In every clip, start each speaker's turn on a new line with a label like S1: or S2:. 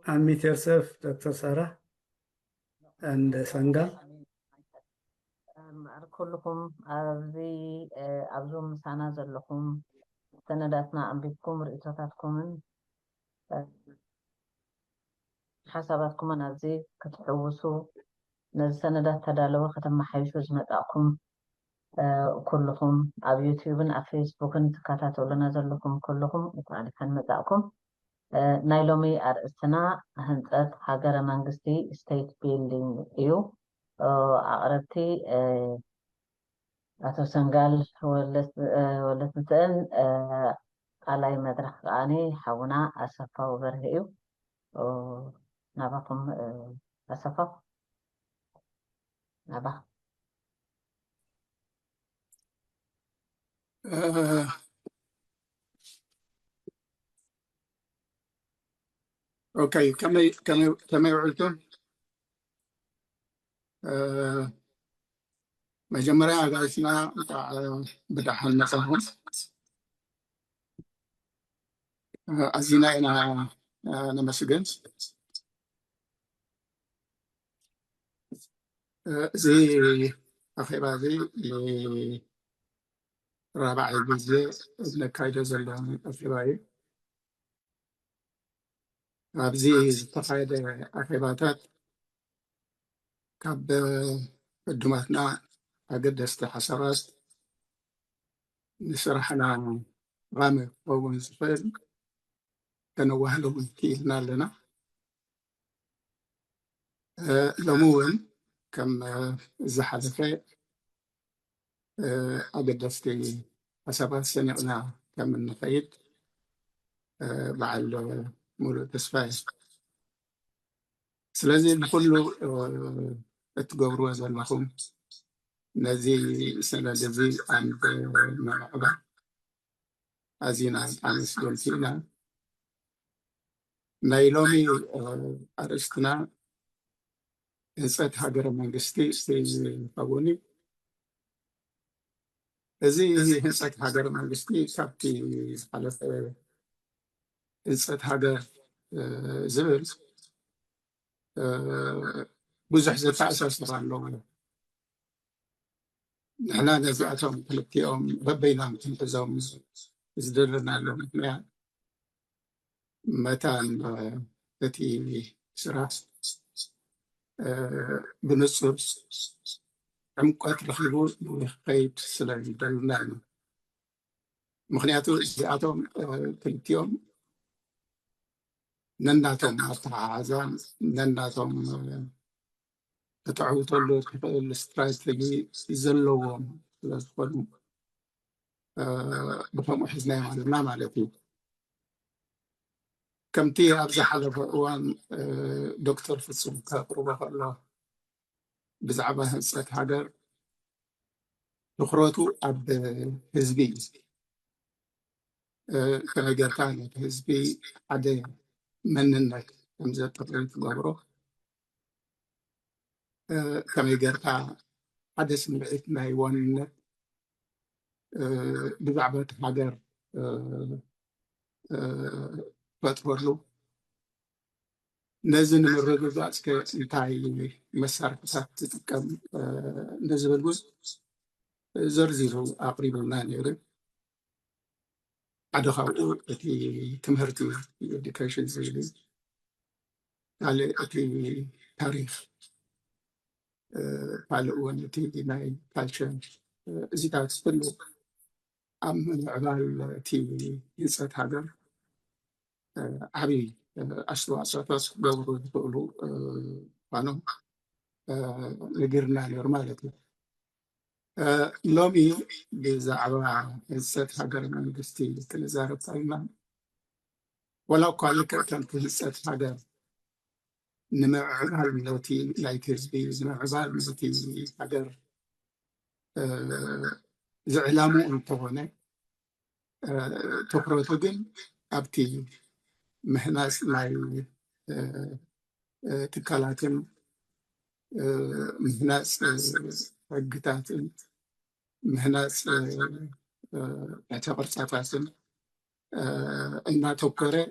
S1: unmute yourself, Dr. Sarah and Sangam.
S2: كلكم أبزي أبزم سنة زلكم سنداتنا أنبيكم رئيساتكم حساباتكم أنا أبزي كتحوسوا نز سندات تدالوا ختم حيشو زمتاكم كلكم على يوتيوب على فيسبوك تكاتاتوا لنا زلكم كلكم وكان كان متاكم نايلومي أرسنا هنتات هاجر مانجستي ستيت بيلدينج إيو أقربتي أتو سنغال ولت مثلا على مدرك أني حونا أسفا وبرهيو نباكم أسفا نبا
S3: اوكي كما يقولون مجمرة عقاسنا بدحل نصهم أزينا إنا نمسجن زي أخي بعدي رابع الجزء ابن كايدة زلان أخي بعدي أبزي تفايد أخي بعدات كاب قدمتنا أقدست حسرات نسرحنا غامق وون زفير تنوه لهم كيلنا لنا لمون كم زحلفة أقدستي حسابات سنقنا كم النفايد مع مولو تسفاي سلازي نقول اتقوروا زلهم نزي سنة دزي عند معبا أزينا عن سلونتينا نايلومي أرستنا إنسات هاجر منغستي سي فابوني زي إنسات هاجر منغستي كابتي حالة إنسات هاجر زبل بزح زفاء أساس طبعا لهم نحنا نزعتهم ثلاثة يوم ببينهم تنتزهم ازدرنا لهم متان التي سرعة بنصر عمقات رخيبو خيط سلام دلنا مخنياتو زعتهم ثلاثة يوم نناتهم عزان نناتهم تتعوض له الاستراتيجي يزلوهم لازم بفهم حزناهم على ما مالتي كم تي أبزح على فوان دكتور في السوق قربه الله بزعبها هنسات حجر دخروتو أب حزبي كما قرتاني حزبي عدي من النك كم زي تطريق قبره كما قرتا حدث من بعث ما يوان النك بزعبة حجر فتورلو نزل من الرجل كإنتاي مسار كسات تتكلم نزل الجزء زرزيرو أقرب من يرد عدو خاو أتي تمهرتي education زيلي على أتي تاريخ على أول أتي ناي culture زيتا تسبلو أم عبال تي ينسات هاجر عبي أشتو أساتاس دورو دولو فانو لقرنا لرمالتي لومي بزعبا السات هاجر من دستي تلزارة طيما ولو قال لك كانت السات هاجر نمع عبال ملوتي لايكرز بي نمع عبال ملوتي هاجر زعلامو انتوهنة تقروتو جن أبتي مهناس لاي تكالاتن مهناس رقتاتن مهناس اعتبر ساتاسن إنا توكرة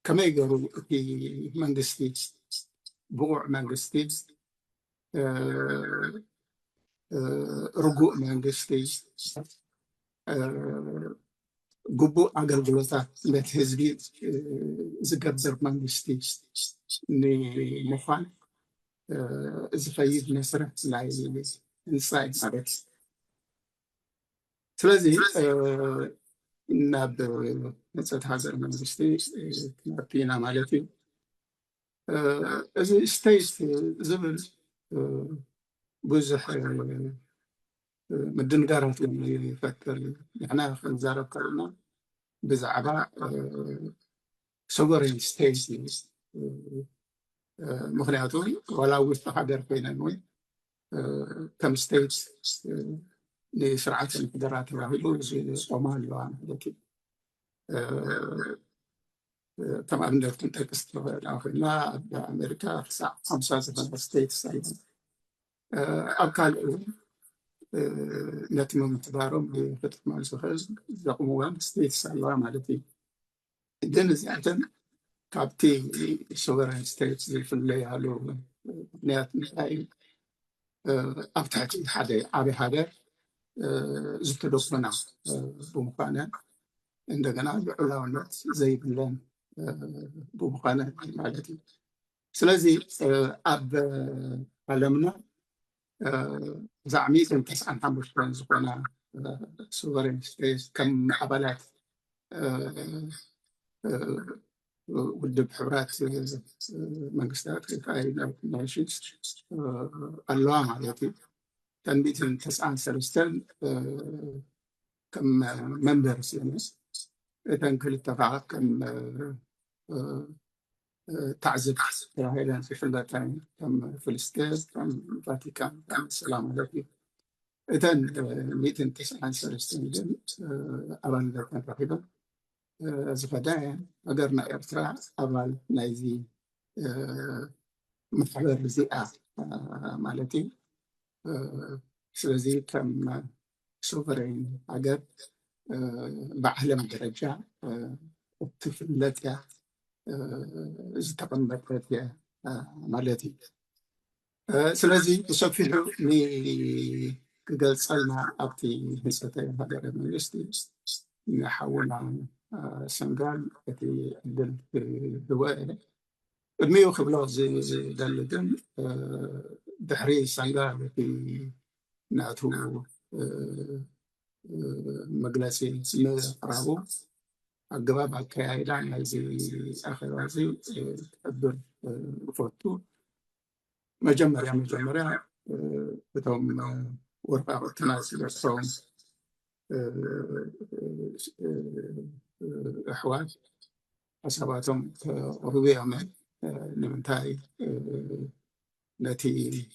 S3: كما يقولوا في منغستي بوع منغستي رجوع منغستي قبو أقلقلوتا بيت حزبي زقبر منغستي نمخان زخيب نسرة لاي إنساي عرف سلازي ناب نسات هذا منغستي نابينا مالتي إذا استيت زمن بوزح مدن قارات لما يفكر يعني خنزارة كلنا بزعبا سوغرين ستيت مخنياتون ولا وسط حجر فينا نوي كم ستيت لسرعة القدرات الرهيبة زي الصومال وعن هذاك طبعا بدنا تنتكست الآخرين بأمريكا 5 ستيتس أيضا أبقال نتمم تبارم بفتح مال سخز زقموان ستيتس أيضا مالتي الدين زيادة كابتي سوغرين ستيتس زي في الليالو بنيات نهائي أبتعت حدا عبي حدا زتدوفنا بمقانا عندنا بعلاونات زي بلان بمقانا مالتي سلازي أب علمنا زعميت انتس عن حمش زقنا سوغرين ستيتس كم عبالات ودب حبرات منغستات كاين ناشينز اللوام عليتي تنبيت تسعان سلستان كم ممبرز يعني تنكل التفاعل كم تعزب هيدا في فلاتين كم فلسطين كم فاتيكان كم السلام عليكم إذن 209 سلستان أبان كان رحيبا زفدايا قدرنا إرتراع أبال نايزي محور زيئة مالتي سلازي كم سوفرين عقب بعلم درجة الطفلات زتقنبت مالتي سلازي تشوفيه لي قال سالنا أبتي هساتين هذا المجلس نحاول سنغال في الدوائر الميو خبلات زي دلدن بحري سنغال في ناتو مجلسي مقرابو الجواب على كايلان زي آخر زي تقدر فوتو مجمرة بتوم ورقة تناسل الصوم أحوال حساباتهم ربيعهم نمنتاي التي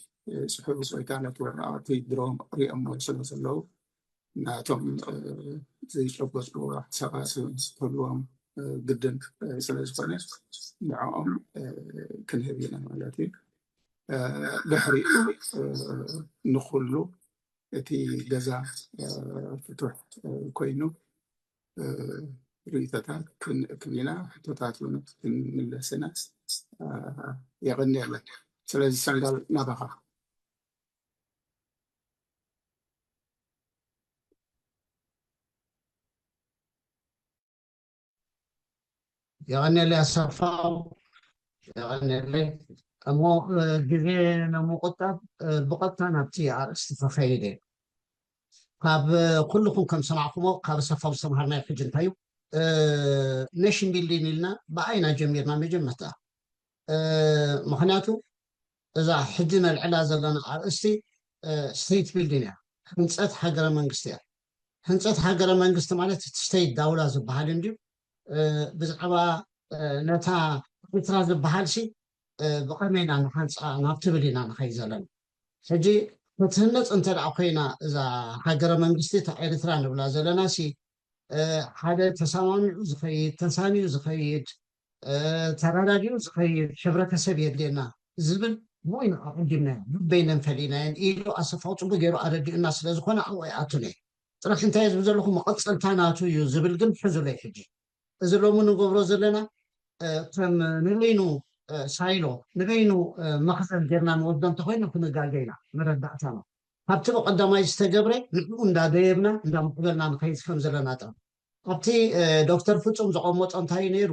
S3: سحب كانت ورقاتي دروم ريم وصلوا ناتهم زي شبكة وحساباتهم كلهم جدا سلسلة معهم كنهبينا مالتي بحري نخلو التي جزا فتح كوينو ريتات كبيرة فتات من السنة يغني لك سلسلة سنغال نبغى
S4: يغني لي الصفاو يغني لي أمو جزين أمو قطب البقطة نبتي على استفاقيدي قاب كلكم كم سمعكم قاب صفاو سمهرنا في جنتايو نشن بيلين لنا بعينا جميرنا مجمتا مخناتو إذا حجنا العلاز لنا على استي ستريت بيلدينيا هنسات حقر منقستيا هنسات حقر منقست مالت تستيد دولة زبهال انجب بزعبا نتا بترا زبهال شي بقمينا نحنصا نابتبلينا نخيزلن سجي فتهنص انت العقينا إذا حقر منقستي تا إرترا نبلا زلنا شي حدا تسامعوا زخيد تنسانيو زخيد تراديو زخيد شبرة سبيل لنا زبل وين عندنا بين فلينا إيلو أصفات وبغيرو أردي الناس لازخونا عوائاتني ترى انت يزبز لكم مقصل تاناتو يزبل قم حزو لي حجي إذا لو منو قبرو زلنا ከም ንበይኑ ሳይሎ ንበይኑ መኽዘን ጌርና ንወስዶ እንተኮይኑ ክንጋገይና መረዳእታና ካብቲ ብቀዳማይ ዝተገብረ ንዕኡ እንዳደየብና እንዳምቅበልና ንኸይድ ከም ዘለና ጥራ ኣብቲ ዶክተር ፍፁም ዘቐመጦ እንታይ ነይሩ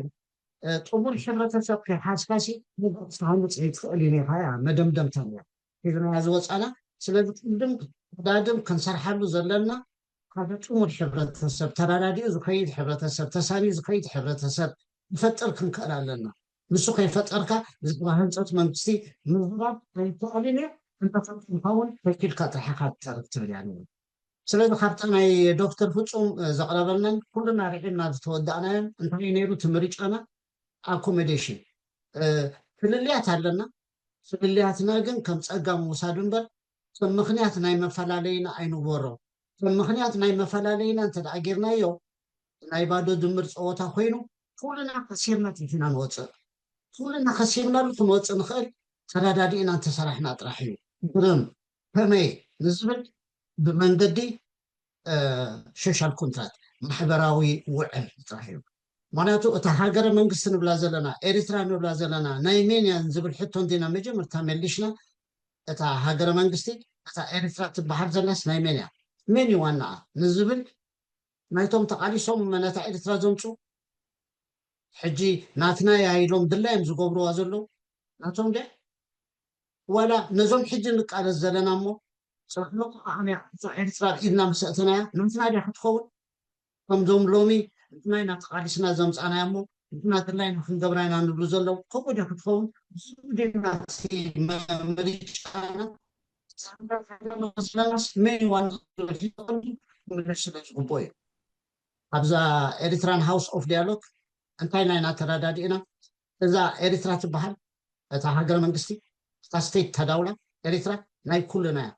S4: ጥሙር ሕብረተሰብ ከይሓዝካሲ ንሃንፅ ይትኽእል እዩ ነይርካ እያ መደምደምታ እያ ሒዝናያ ዝወፃና ስለዚ ቅድም ዳድም ክንሰርሓሉ ዘለና ካብ ጥሙር ሕብረተሰብ ተራዳዲኡ ዝኸይድ ሕብረተሰብ ተሳኒ ዝኸይድ ሕብረተሰብ ይፈጥር ክንክእል ኣለና ንሱ ከይፈጠርካ ብዛዕባ ህንፀት መንግስቲ ምዝራብ ኣይተኣልን እየ እንተፈጥንካውን ፈኪድካ ጥርሓካ ትተርፍ ትብል እያ ነይሩ ስለዚ ካብቲ ናይ ዶክተር ፍፁም ዘቕረበልናን ኩሉና ርሒብና ዝተወዳእናዮን እንታይ ነይሩ ትምርጫና ኣኮሞዴሽን ፍልልያት ኣለና ፍልልያትና ግን ከም ፀጋም ምውሳድ እምበር ከም ምክንያት ናይ መፈላለይና ኣይንወሮ ከም ምክንያት ናይ መፈላለይና እንተደኣ ጌርናዮ ናይ ባዶ ድምር ፀወታ ኮይኑ ኩልና ከሲርና ኢና ንወፅእ ኩልና ከሲርናሉ ክንወፅእ ንኽእል ተረዳዲእና እንተሰራሕና ጥራሕ እዩ ግርም ከመይ ንዝብል ብመንገዲ ሶሻል ኮንትራክት ማሕበራዊ ውዕል ጥራሕ እዩ ምክንያቱ እታ ሃገረ መንግስቲ ንብላ ዘለና ኤርትራ ንብላ ዘለና ናይ መን እያ ዝብል ሕቶ እንዲና መጀመርታ መሊሽና እታ ሃገረ መንግስቲ እታ ኤርትራ ትበሃል ዘላስ ናይ መን እያ መን እዩ ዋናኣ ንዝብል ናይቶም ተቃሊሶም ነታ ኤርትራ ዘምፁ ሕጂ ናትና ኢሎም ድላዮም ዝገብርዋ ዘለዉ ናቶም ደ ዋላ ነዞም ሕጂ ንቃለስ ዘለና እሞ ፅሕሎቁ ከዓነያ ኤርትራ ኢድና ምስእትናያ ናትና ድያ ክትኸውን ከምዞም ሎሚ ናይና ተቃሊስና ዘምፃናያ እሞ ንትና ድላይና ክንገብራይና ንብሉ ዘለዉ ከምኡ ድያ ክትኸውን ናቲ ምርጫና ስለናስ መን ዋን ምለስ ስለ ዝግቦ እዩ ኣብዛ ኤሪትራን ሃውስ ኦፍ ዲያሎግ እንታይ ናይና ተረዳዲእና እዛ ኤርትራ ትበሃል እታ ሃገረ መንግስቲ እታ ስቴት ተዳውላ ኤርትራ ናይ ኩልና እያ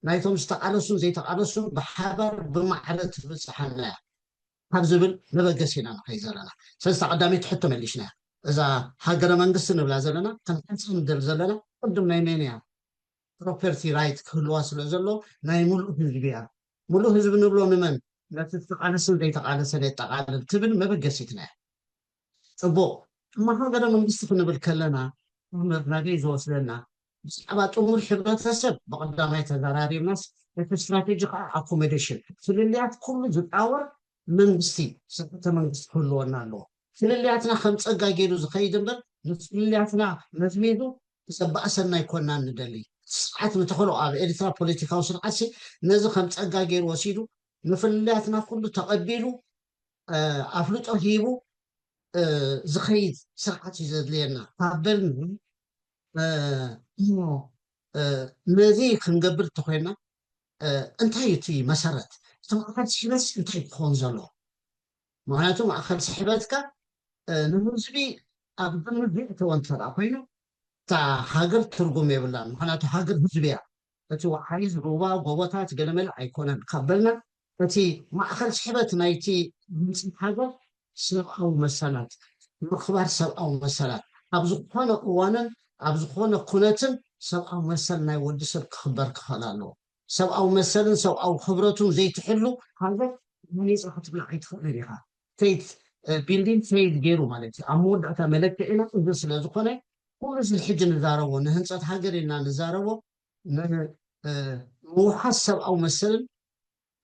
S4: ናይቶም ዝተቃለሱን ዘይተቃለሱን ብሓባር ብማዕረ ትብፅሓልና እያ ካብ ዝብል መበገስ ኢና ንኸይ ዘለና ስለዚ ቀዳሚት ሕቶ መሊሽና እያ እዛ ሃገረ መንግስቲ ንብላ ዘለና ክንሕንፅን ንድል ዘለና ቅድም ናይ መን እያ ፕሮፐርቲ ራይት ክህልዋ ስለ ዘሎ ናይ ሙሉእ ህዝቢ እያ ሙሉእ ህዝቢ ንብሎ ንመን ነቲ ዝተቃለስን ዘይተቃለሰን የጠቃልል ትብል መበገሲትና እያ ፅቡቅ እማ ሃገረ መንግስቲ ክንብል ከለና ምርናገይ ዝወስደና ብዛዕባ ጥሙር ሕብረተሰብ ብቀዳማይ ተዘራሪብናስ እቲ ስትራቴጂ ከዓ ኣኮሞዴሽን ፍልልያት ኩሉ ዝጣወር መንግስቲ ስርዓተ መንግስቲ ክህልወና ኣለዎ ፍልልያትና ከም ፀጋ ገይሩ ዝኸይድ እምበር ንፍልልያትና መዝሚዱ ዝፀባእሰና ይኮና ንደሊ ስርዓት ንተኸሎ ኣብ ኤርትራ ፖለቲካዊ ስርዓት ነዚ ከም ፀጋ ገይሩ ወሲዱ ንፍልልያትና ኩሉ ተቐቢሉ ኣፍልጦ ሂቡ ዝኸይድ ስርዓት እዩ ዘድልየና ካበል ነዚ ክንገብር እንተኮይና እንታይ እቲ መሰረት እቲ ማእኸል ስሕበት እንታይ ክኸውን ዘለዎ ምክንያቱ ማእኸል ስሕበትካ ንህዝቢ ኣብ ድምር ዘእተወ እንተደኣ ኮይኑ እታ ሃገር ትርጉም የብላን ምክንያቱ ሃገር ህዝቢ እያ እቲ ወሓይዝ ሩባ ጎቦታት ገለመለ ኣይኮነን ካበልና እቲ ማእኸል ስሕበት ናይቲ ድምፂ ሃገር ሰብኣዊ መሰላት ምኽባር ሰብኣዊ መሰላት ኣብ ዝኾነ እዋንን ኣብ ዝኾነ ኩነትን ሰብኣዊ መሰል ናይ ወዲ ሰብ ክኽበር ክኽእል ኣለዎ ሰብኣዊ መሰልን ሰብኣዊ ክብረቱን ዘይትሕሉ ሃገር መኔፃ ክትብላ ኣይትኽእልን ኢኻ ፌት ቢልዲንግ ፌይል ገይሩ ማለት እዩ ኣብ መወዳእታ መለክዕ ኢና እዚ ስለ ዝኾነ ኩሉ እዚ ሕጂ ንዛረቦ ንህንፀት ሃገር ኢልና ንዛረቦ ምውሓስ ሰብኣዊ መሰልን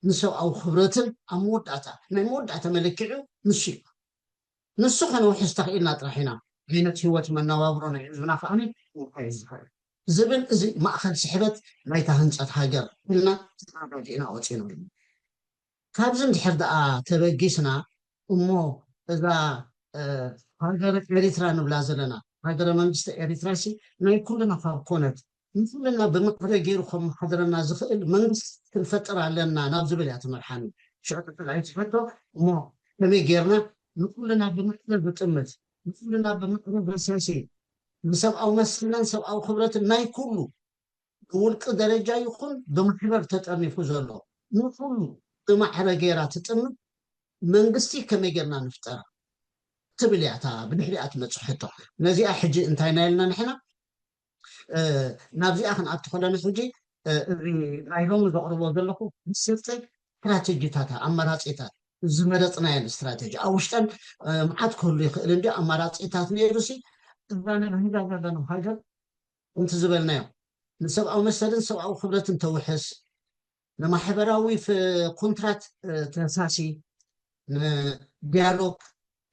S4: ንሰብኣዊ ክብረትን ኣብ መወዳእታ ናይ መወዳእታ መለክዑ ንሱ እዩ ንሱ ከነውሕዝ ተኽኢልና ጥራሕ ኢና ዓይነት ሂወት መነባብሮ ናይ ህዝብና ከዓኒ ምውሓዝ ዝኽእል ዝብል እዚ ማእኸል ስሕበት ናይታ ህንፀት ሃገር ኢልና ተረዳዲእና ወፂና ካብዚ እንድሕር ደኣ ተበጊስና እሞ እዛ ሃገረ ኤርትራ ንብላ ዘለና ሃገረ መንግስቲ ኤርትራ ናይ ኩልና ካብ ኮነት ንኩልና ብምዕረ ገይሩ ከመሓድረና ዝኽእል መንግስቲ ክንፈጥር ኣለና ናብ ዝብል እያ ትመርሓኒ ሽዑ ጥላይ ትፈቶ እሞ ከመይ ጌርና ንኩልና ብምዕረ ዝጥምት ንኩልና ብምዕረ ዘሳሲ ብሰብኣዊ መስልናን ሰብኣዊ ክብረትን ናይ ኩሉ ብውልቂ ደረጃ ይኹን ብማሕበር ተጠርኒፉ ዘሎ ንኩሉ ብማዕረ ጌራ ትጥምት መንግስቲ ከመይ ጌርና ንፍጠራ ትብል እያ እታ ብድሕሪኣ ትመፅእ ሕቶ ነዚኣ ሕጂ እንታይ ናይ ኢልና ንሕና ናብዚኣ ክንኣቱ ከለና ሕጂ ናይ ሎሚ ዘቕርቦ ዘለኹ ምስርተይ ስትራቴጂታት ኣመራፂታት ዝመረፅናየን استراتيجي او وشتن معات كله يخيل اندي اماراتيتات نيروسي اذن الهيدا بدن هاجر انت زبلنايو نسب او مثلا سب او خبرت توحس لما حبراوي في كونترات تنساسي ديالوج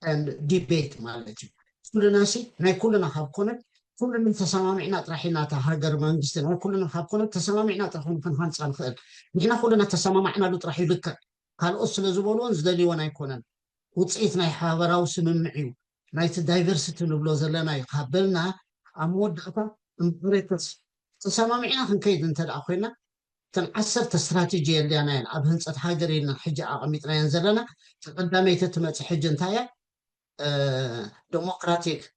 S4: اند ديبيت مالتي كلنا شيء ما كلنا حابكون كلنا تسامعنا طرحنا هاجر منجستنا كلنا حابكون تسامعنا طرحنا فنهان صان خير نحن كلنا تسامعنا لو طرحي لك قال أصل زبولون زدلي وانا يكونن وتصيتنا يحابراو سممعيو نايت دايفرسيتي نبلو زلنا يقابلنا عمود دعطا امبريتس تسامعنا خنكيد انت دعخونا تنعسر استراتيجية اللي انا اب هنصت هاجر لنا حجة عقميتنا ينزلنا تقدامي تتمت حجة انتايا ديمقراطيك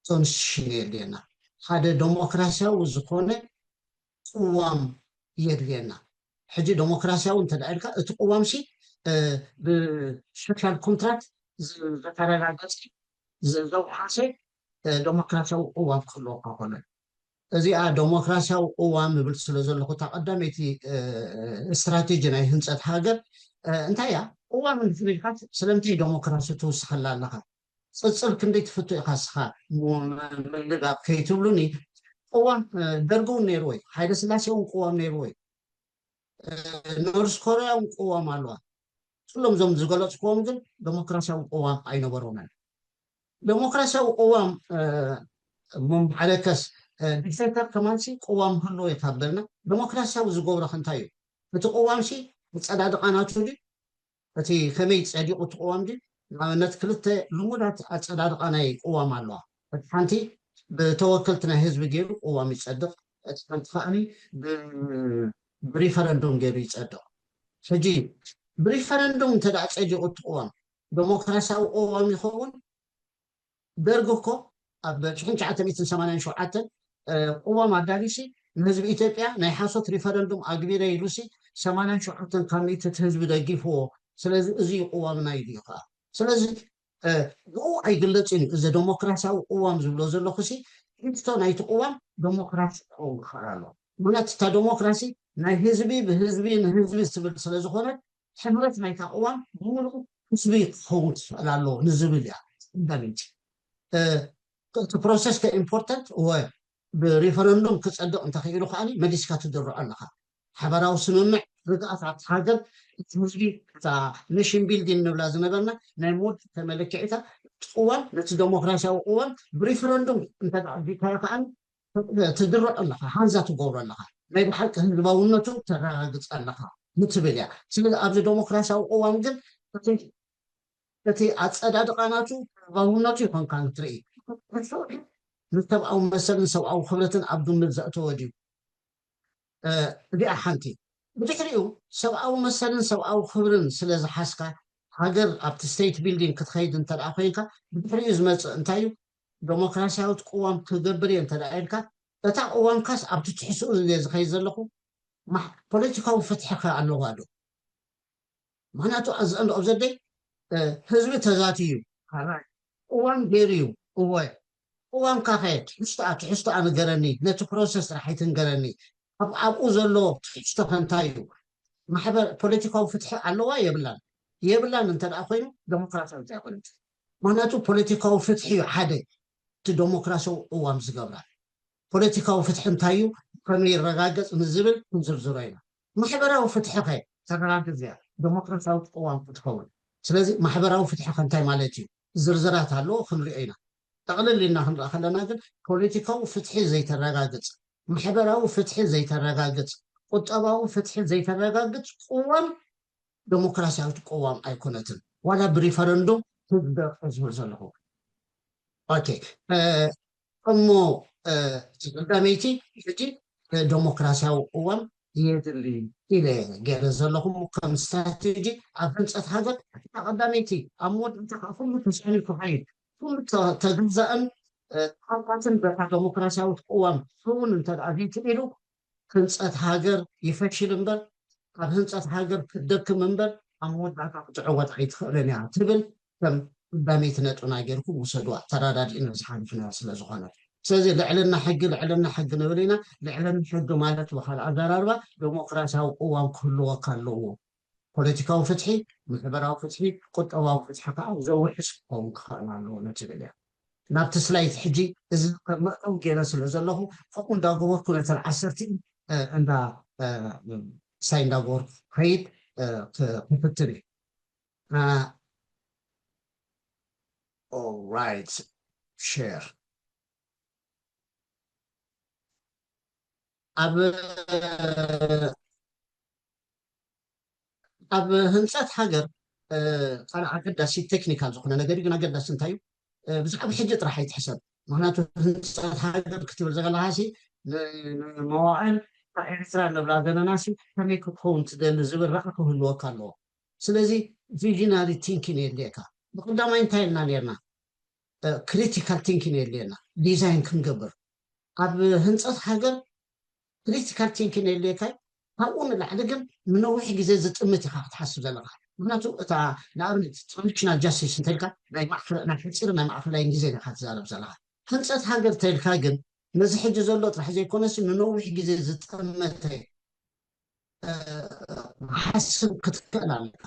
S4: تونشين يدينا هذا ديمقراسيا وزكونه قوام يدينا حجي ديمقراسيا وانت دعيلك اتقوام شي بشكل كونتراكت زترغاغص زو حاسه ديمقراسياو قوام كله قونه ازي ديمقراسياو قوام بل ስለዘለኹ ተቀዳመይቲ استراتيجي ናይ ህንፀት ሃገር እንታይ ያ قوام ንፍልካት ስለምቲ ዲሞክራሲ ትውስኸላ ኣለኻ ጽጽር ክንደይ ትፍቱ ኢኻ ስኻ ምልጋብ ከይትብሉኒ قوام ደርጉን ነይሩ ወይ ሃይለ ስላሴውን قوام ነይሩ ወይ ኖርዝ ኮርያውን قوام ኣለዋ كلهم زم زغلط قوم ግን ዲሞክራሲያዊ قوام አይነበሩምን ዲሞክራሲያዊ قوام ممحركس ዲክቴተር ከማንሲ قوام ሁሉ የታበልና ዲሞክራሲያዊ ዝገብሮ እንታይ እቲ قوام ሲ ጸዳድቃናቱ ዲ እቲ ከመይ ጸዲቁ قوام ዲ ማለት ክልተ ልሙዳት አጸዳድቃናይ قوام ኣለዋ ሓንቲ በተወከልትና ህዝብ ገይሩ قوام ይጸድቅ እቲ ሓንቲ بريفرندوم ገይሩ ይጸድቅ ሕጂ بريفرندوم تدع ጸዲቁ قوام ዲሞክራሲያዊ قوام ይኸውን ደርግኮ ኣብ 1987 قوام አዳሊሲ ህዝብ ኢትዮጵያ ናይ ሓሶት ሪፈረንዱም አግቢረ ኢሉሲ 87 ካሚት ህዝብ ደግፎ ስለዚ እዚ قوام ናይ ዲኻ ስለዚ او አይግለጽን እዚ ዲሞክራሲያዊ قوام ዝብሎ ዘለኹሲ እንቶ ናይቲ قوام ዲሞክራሲ ቆም خራሎ ማለት ታ ዲሞክራሲ ናይ ህዝቢ በህዝቢ ንህዝቢ ስብል ስለዝኾነ ሕብረት ናይታ قوام ሙሉእ ህዝቢ ክኸውን ትኽእላሎ ንዝብል ያ እንደምንት ፕሮሰስ ከኢምፖርታንት ወይ ብሪፈረንዱም ክጸድቕ እንተኸይሉ ከዓኒ መዲስካ ትድርዑ ኣለኻ ሓበራዊ ስምምዕ ርግኣት ሃገር ህዝቢ ታ ኔሽን ቢልዲንግ ንብላ ዝነበርና ናይ ሞድ ተመለክዒታ قوام ነቲ ዲሞክራሲያዊ قوام ብሪፈረንዱም እንተዳዕቢካ ከዓኒ ትድርዑ ኣለኻ ሃንዛ ትገብሩ ኣለኻ ናይ ብሓቂ ህዝባውነቱ ተረጋግጽ ኣለኻ ምትብል ያ ስለዚ ኣብዚ ዲሞክራሲያዊ قوام ግን እቲ አጸዳድቃናቱ ህዝባውነቱ ይኮንካ ትርኢ ንተብኣው መሰልን ሰብኣው ክብረትን ኣብ ድምር ዘእተወድዩ እዚኣ ሓንቲ ብድሕሪኡ ሰብኣው መሰልን ሰብኣው ክብርን ስለ ዝሓስካ ሃገር ኣብቲ ስቴት ቢልዲንግ ክትኸይድ እንተደኣ ኮይንካ ብድሕሪኡ ዝመፅእ እንታይ እዩ ዲሞክራሲያዊት قوام ክገብር እየ እንተደኣ ኢልካ እታ قوام ካስ ኣብቲ ትሕስኡ ዝኸይድ ዘለኹ ፖለቲካዊ ፍትሒ ኣለዋ ዶ ምክንያቱ እዚ እንሪኦ ዘደይ ህዝቢ ተዛትዩ قوام ገይሩ እወይ قوام ካኸት ትሕዝቶ ኣነገረኒ ነቲ ፕሮሰስ ጥራሕቲ ንገረኒ ኣብኡ ዘሎ ትሕዝቶ እንታይ እዩ ማሕበር ፖለቲካዊ ፍትሒ ኣለዋ የብላን እንተደኣ ኮይኑ ዲሞክራሲያዊ ዘይኮነት ምክንያቱ ፖለቲካዊ ፍትሒ ሓደ እቲ ዲሞክራሲያዊ قوام ዝገብራ ፖለቲካዊ ፍትሒ እንታይ እዩ ከመይ ይረጋገጽ ንዝብል ክንዝርዝሮ ኢና ማሕበራዊ ፍትሒ ከ ተረጋግጽ እያ ዲሞክራሲያዊ قوام ክትኸውን ስለዚ ማሕበራዊ ፍትሒ እንታይ ማለት እዩ ዝርዝራት ኣለዎ ክንሪኦ ኢና ጠቕልል ኢልና ክንርኢ ከለና ግን ፖለቲካዊ ፍትሒ ዘይተረጋግጽ ማሕበራዊ ፍትሒ ዘይተረጋግጽ ቁጠባዊ ፍትሒ ዘይተረጋግጽ قوام ዲሞክራሲያዊ قوام ኣይኮነትን ዋላ ብሪፈረንዱም ትግበር ዝብል ዘለኹ ኦኬ እሞ ቀዳመይቲ ሕጂ ዲሞክራሲያዊ قوام የድሊ ኢለ ገይረ ዘለኹም ከም ስትራቴጂ ኣብ ህንፀት ሃገር ተቀዳመይቲ ኣብ ሞድ ኩሉ ተሰኒፉ ክኸይድ ኩሉ ተገዛእን ቋንቋትን በታ ዲሞክራሲያዊ قوام እውን እንተደኣ ዘይትኢሉ ህንፀት ሃገር ይፈሽል እምበር ኣብ ህንፀት ሃገር ክደክም እምበር ኣብ መወዳእታ ክትዕወት ኣይትኽእልን እያ ትብል ከም ቀዳመይቲ ነጥብና ጌርኩም ውሰድዋ ተራዳድኢና ዝሓልፍና ስለዝኾነ ስለዚ ልዕልና ሕጊ ንብል ኢና ልዕልና ሕጊ ማለት ብካልእ ኣዘራርባ ዲሞክራሲያዊ قوام ክህልወካ ኣለዎ ፖለቲካዊ ፍትሒ ማሕበራዊ ፍትሒ ቁጠባዊ ፍትሒ ከዓ ዘውሕስ ክኸውን ክኽእል ኣለዎ ነትብል እያ ናብቲ ስላይድ ሕጂ እዚ መእተው ገይረ ስለ ዘለኹ ከምኡ እንዳገበርኩ ነተን 10 እንዳ ሳይ እንዳገበርኩ ከይድ ክፍትር እዩ alright share ኣብ ህንፀት ሃገር ካልእ ኣገዳሲ ቴክኒካል ዝኾነ ነገር ግን ኣገዳሲ እንታይ እዩ ብዛዕባ ሕጂ ጥራሕ ኣይትሕሰብ ምክንያቱ ህንፀት ሃገር ክትብል ዘለኻሲ ንመዋዕል ኤርትራ ንብላ ዘለና ሲ ከመይ ክትኸውን ትደሊ ዝብል ራእይ ክህልወካ ኣለዎ ስለዚ ቪዥናሪ ቲንኪን የድልየካ ብቀዳማይ እንታይ ኢልና ነርና ክሪቲካል ቲንኪን የድልየና ዲዛይን ክንገብር ኣብ ህንፀት ሃገር ክሪቲካል ቲንኪን የድልየካ ካብኡ ንላዕሊ ግን ንነዊሕ ግዜ ዝጥምት ኢኻ ክትሓስብ ዘለካ ምክንያቱ እታ ንኣብነት ትራንዚሽናል ጃስቲስ እንተኢልካ ናይ ሕፂር ናይ ማእኸላይ ግዜ ኢኻ ትዛረብ ዘለካ ህንፀት ሃገር እንተኢልካ ግን ነዚ ሕጂ ዘሎ ጥራሕ ዘይኮነሲ ንነዊሕ ግዜ ዝጠመተ ሓስብ ክትክእል ኣለካ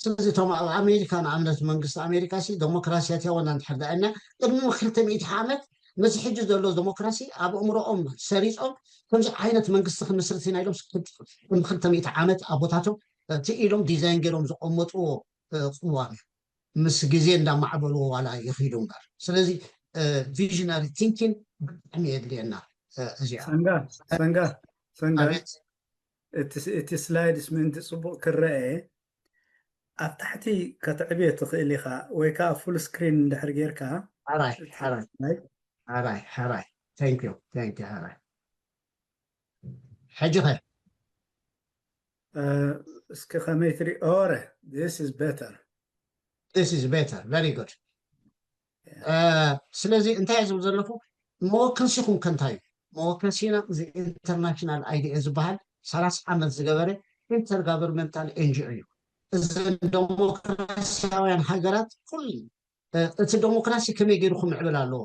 S4: ስለዚ እቶም ኣብ ኣሜሪካ ንኣብነት መንግስቲ ኣሜሪካ ሲ ዴሞክራስያት ያወና እንድሕር ዳእና ቅድሚ 200 ዓመት ነዚ ሕጂ ዘሎ ዴሞክራሲ ኣብ እምሮኦም ሰሪፆም ከምዚ ዓይነት መንግስቲ ክምስርት ኢና ኢሎም ቅድሚ 200 ዓመት ኣቦታቶም ትኢሎም ዲዛይን ገይሮም ዝቐመጥዎ ቅዋም ምስ ግዜ እንዳማዕበልዎ ዋላ ይኽይዱ እምበር ስለዚ ቪዥናሪ ቲንኪን ብጣዕሚ የድልየና እዚኣ
S1: ሰንጋ እቲ ስላይድስ ምንቲ ፅቡቅ ክረአ ኣብ ታሕቲ ከተዕብዮ ትኽእል ኢኻ ወይ ከዓ ፉል ስክሪን እንድሕር ጌርካ
S4: ሓራይ ታንክ ዩ ሓራይ ሕጂ ኸ
S1: እስኪ ከመይ ትሪኦ this is better
S4: very good ስለዚ እንታይ ዝብል ዘለኹ መወከልሲኹም ከንታይ እዩ መወከልሲና እዚ ኢንተርናሽናል አይዲኤ ዝበሃል 30 ዓመት ዝገበረ ኢንተርጋቨርንመንታል ኤንጂኦ እዩ እዚ ዴሞክራሲያውያን ሃገራት ኩሉ እቲ ዴሞክራሲ ከመይ ገይሩ ክምዕብል ኣለዎ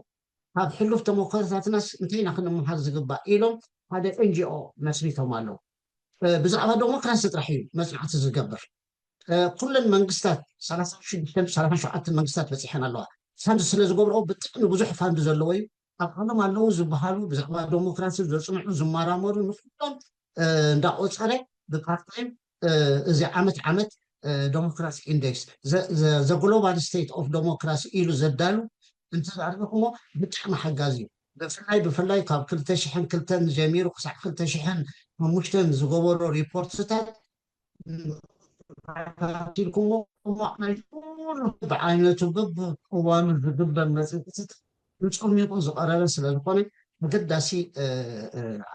S4: ካብ ሕሉፍ ዴሞክራሲያትናስ እንታይ ኢና ክንምሃር ዝግባእ ኢሎም ሓደ ኤንጂኦ መስሪቶም ኣለዉ ብዛዕባ ዴሞክራሲ ጥራሕ እዩ መፅናዕቲ ዝገብር ኩለን መንግስታት 37 መንግስታት በፂሐን ኣለዋ ሳንዱ ስለ ዝገብርኦ ብጣዕሚ ብዙሕ ፋንድ ዘለዎ እዩ ኣብ ዓለም ኣለዉ ዝበሃሉ ብዛዕባ ዴሞክራሲ ዘፅንዑ ዝመራመሩ ንኩሎም እንዳቆፀረ ብፓርታይም እዚ ዓመት ዴሞክራሲ ኢንዴክስ ዘ ግሎባል ስቴት ኦፍ ዴሞክራሲ ኢሉ ዘዳሉ እንተዛርበኩሞ ብጣዕሚ ሓጋዚ እዩ ብፍላይ ካብ 2002 ጀሚሩ ክሳብ 2005 ዝገበሮ ሪፖርትታት ኢልኩሞ ናይ ኩሉ ብዓይነቱ ብእዋኑ ዝግበር መፅንቅፅት ንፀሚቁ ዝቐረበ ስለዝኮነ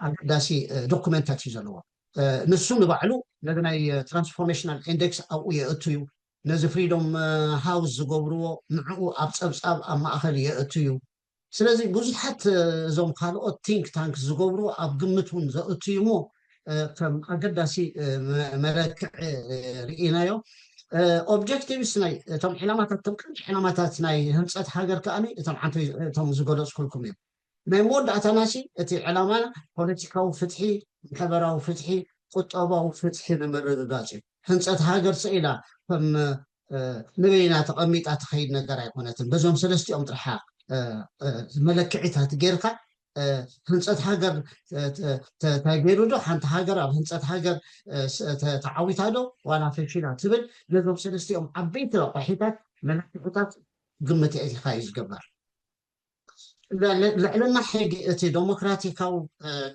S4: ኣገዳሲ ዶኩሜንታት እዩ ዘለዎ ንሱ ንባዕሉ ነዚ ናይ ትራንስፎርሜሽናል ኢንዴክስ ኣብኡ የእቱ እዩ ነዚ ፍሪዶም ሃውስ ዝገብርዎ ንዕኡ ኣብ ፀብፃብ ኣብ ማእኸል የእቱ እዩ ስለዚ ብዙሓት እዞም ካልኦት ቲንክ ታንክ ዝገብሩ ኣብ ግምት እውን ዘእቱ እዩ እሞ ከም ኣገዳሲ መለክዕ ርኢናዮ ኦብጀክቲቭስ ናይ እቶም ዕላማታት እቶም ቀንዲ ዕላማታት ናይ ህንፀት ሃገር ከዓኒ እቶም ዝገለፅኩልኩም እዮም ናይ መወዳእታናሲ እቲ ዕላማና ፖለቲካዊ ፍትሒ ማሕበራዊ ፍትሒ ቁጠባዊ ፍትሒ ንምርግጋፅ እዩ ህንፀት ሃገር ስኢላ ከም ንበይና ተቐሚጣ ትኸይድ ነገር ኣይኮነትን በዞም ሰለስቲኦም ጥርሓ መለክዒታት ጌርካ ህንፀት ሃገር ተገይሩ ዶ ሓንቲ ሃገር ኣብ ህንፀት ሃገር ተዓዊታ ዶ ዋላ ፈሽላ ትብል ነዞም ሰለስቲኦም ዓበይቲ ረቑሒታት መለክዒታት ግምት እቲኻ እዩ ዝግበር ልዕልና ሕጂ እቲ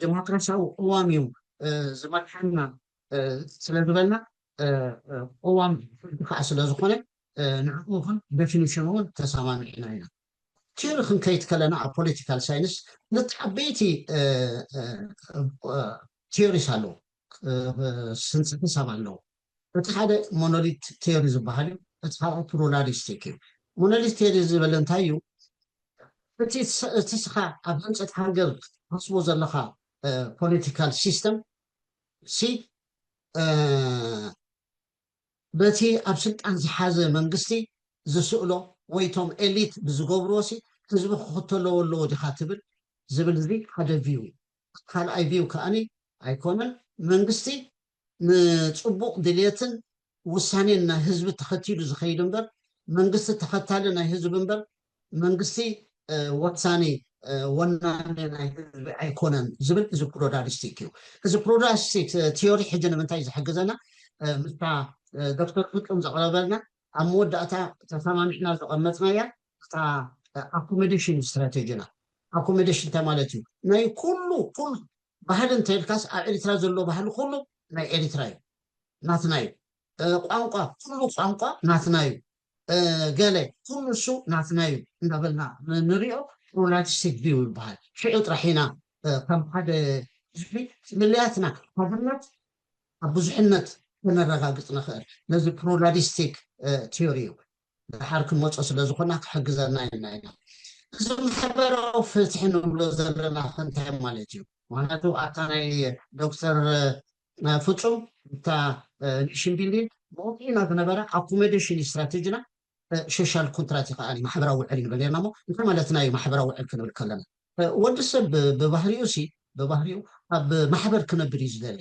S4: ዴሞክራሲያዊ ቅዋም እዩ ዝመርሐና ስለዝበልና ቅዋም ከዓ ስለዝኮነ ንዕኡ ኹን ዴፊኒሽን እውን ተሰማሚዕና ኢና ቲዮሪ ክንከይድ ከለና ኣብ ፖለቲካል ሳይንስ ነቲ ዓበይቲ ቲዮሪስ ኣለዉ ስንፅቲ ሰብ ኣለዉ እቲ ሓደ ሞኖሊት ቲዮሪ ዝበሃል እዩ እቲ ካልኣይ ፕሉራሊስቲክ እዩ ሞኖሊት ቲዮሪ ዝበለ እንታይ እዩ እቲ ስኻ ኣብ ህንፀት ሃገር ተስቦ ዘለካ ፖለቲካል ሲስተም ሲ በቲ ኣብ ስልጣን ዝሓዘ መንግስቲ ዝስእሎ ወይቶም ኤሊት ብዝገብርዎ ሲ ህዝቢ ክኽተለዎ ኣለዎ ዲኻ ትብል ዝብል እዚ ሓደ ቪው እዩ ካልኣይ ቪው ከዓኒ ኣይኮነን መንግስቲ ንፅቡቅ ድልየትን ውሳኔና ህዝብ ተኸቲሉ ዝኸይድ እምበር መንግስቲ ተኸታሊ ናይ ህዝብ እምበር መንግስቲ ወሳኔ ወናኔ ናይ ህዝቢ ኣይኮነን ዝብል እዚ ፕሉራሊስቲክ እዩ እዚ ፕሉራሊስቲክ ቲዮሪ ሕጂ ንምንታይ ዝሕግዘና ምስታ ዶክተር ፍጹም ዘቕረበልና ኣብ መወዳእታ ተሰማሚዕና ዘቐመፅናያ እታ ኣኮሞዴሽን ስትራቴጂና ኣኮሞዴሽን እንታይ ማለት እዩ ናይ ኩሉ ባህሊ እንተይልካስ ኣብ ኤርትራ ዘሎ ባህሊ ኩሉ ናይ ኤርትራ እዩ ናትና እዩ ቋንቋ ኩሉ ቋንቋ ናትና እዩ ገለ ኩሉ እሱ ናትና እዩ እንዳበልና ንሪኦ ፕሉራሊስቲክ ቪው ይበሃል ሽዑ ጥራሕ ኢና ከም ሓደ ህዝቢ ምልያትና ሓድነት ኣብ ብዙሕነት ክነረጋግፅ ንኽእል ነዚ ፕሉራሊስቲክ ቲዮሪ እዩ ድሓር ክመፆ ስለ ዝኾና ክሕግዘና ኢና እዚ ማሕበራዊ ፍትሒ ንብሎ ዘለና እንታይ ማለት እዩ ምክንያቱ ኣታ ናይ ዶክተር ፍጹም እታ ኔሽን ቢልዲንግ ብወቂዕና ዝነበረ ኣኮሞዴሽን ስትራቴጂና ሶሻል ኮንትራት ይከኣል ማሕበራዊ ውዕል ንብል ኔርና ሞ እንታይ ማለትና እዩ ማሕበራዊ ውዕል ክንብል ከለና ወዲ ሰብ ብባህሪኡ ኣብ ማሕበር ክነብር እዩ ዝደሊ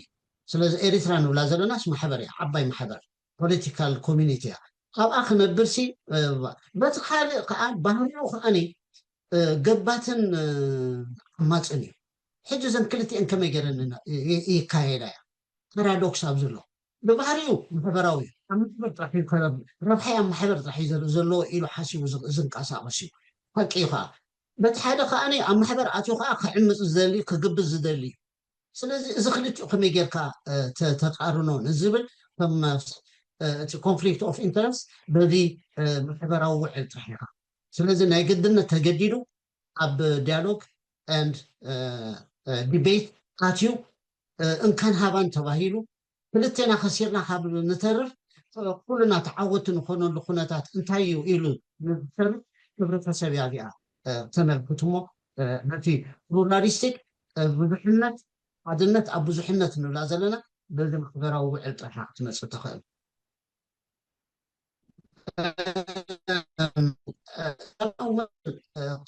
S4: ስለዚ ኤርትራ ንብላ ዘለናስ ማሕበር እያ ዓባይ ማሕበር ፖለቲካል ኮሚኒቲ እያ ኣብኣ ክነብር ሲ በቲ ካልእ ከዓ ባህሪኡ ከዓኒ ገባትን ኣማፅን እዩ ሕጂ ዘን ክልቲአን ከመይ ገይረን ይካየዳ እያ ፓራዶክስ ኣብ ዘሎ ብባህሪኡ ማሕበራዊ ኣብ ማሕበር ጥራሕ ረብሓይ ኣብ ማሕበር ጥራሕ እዩ ዘለዎ ኢሉ ሓሲቡ ዝንቀሳቐስ እዩ ሓቂ ከዓ በቲ ሓደ ከዓኒ ኣብ ማሕበር ኣትዩ ከዓ ክዕምፅ ዝደሊ ክግብዝ ዝደሊ እዩ ስለዚ እዚ ክልቲኡ ከመይ ጌርካ ተቃርኖ ንዝብል ከም እቲ ኮንፍሊክት ኦፍ ኢንተረስት በዚ ማሕበራዊ ውዕል ጥራሕ ኢኻ ስለዚ ናይ ግድነት ተገዲዱ ኣብ ዲያሎግ ኤንድ ዲቤት ኣትዩ እንካን ሃባን ተባሂሉ ክልቴና ከሲርና ካብ ንተርፍ ኩሉና ተዓወቲ ንኾነሉ ኩነታት እንታይ እዩ ኢሉ ንተርፍ ሕብረተሰብ እያ እዚኣ ተመልክት እሞ ነቲ ፕሉራሊስቲክ ብዙሕነት ሓድነት ኣብ ብዙሕነት ንብላ ዘለና በዚ ማሕበራዊ ውዕል ጥራሕ ክትመፅእ ትኽእል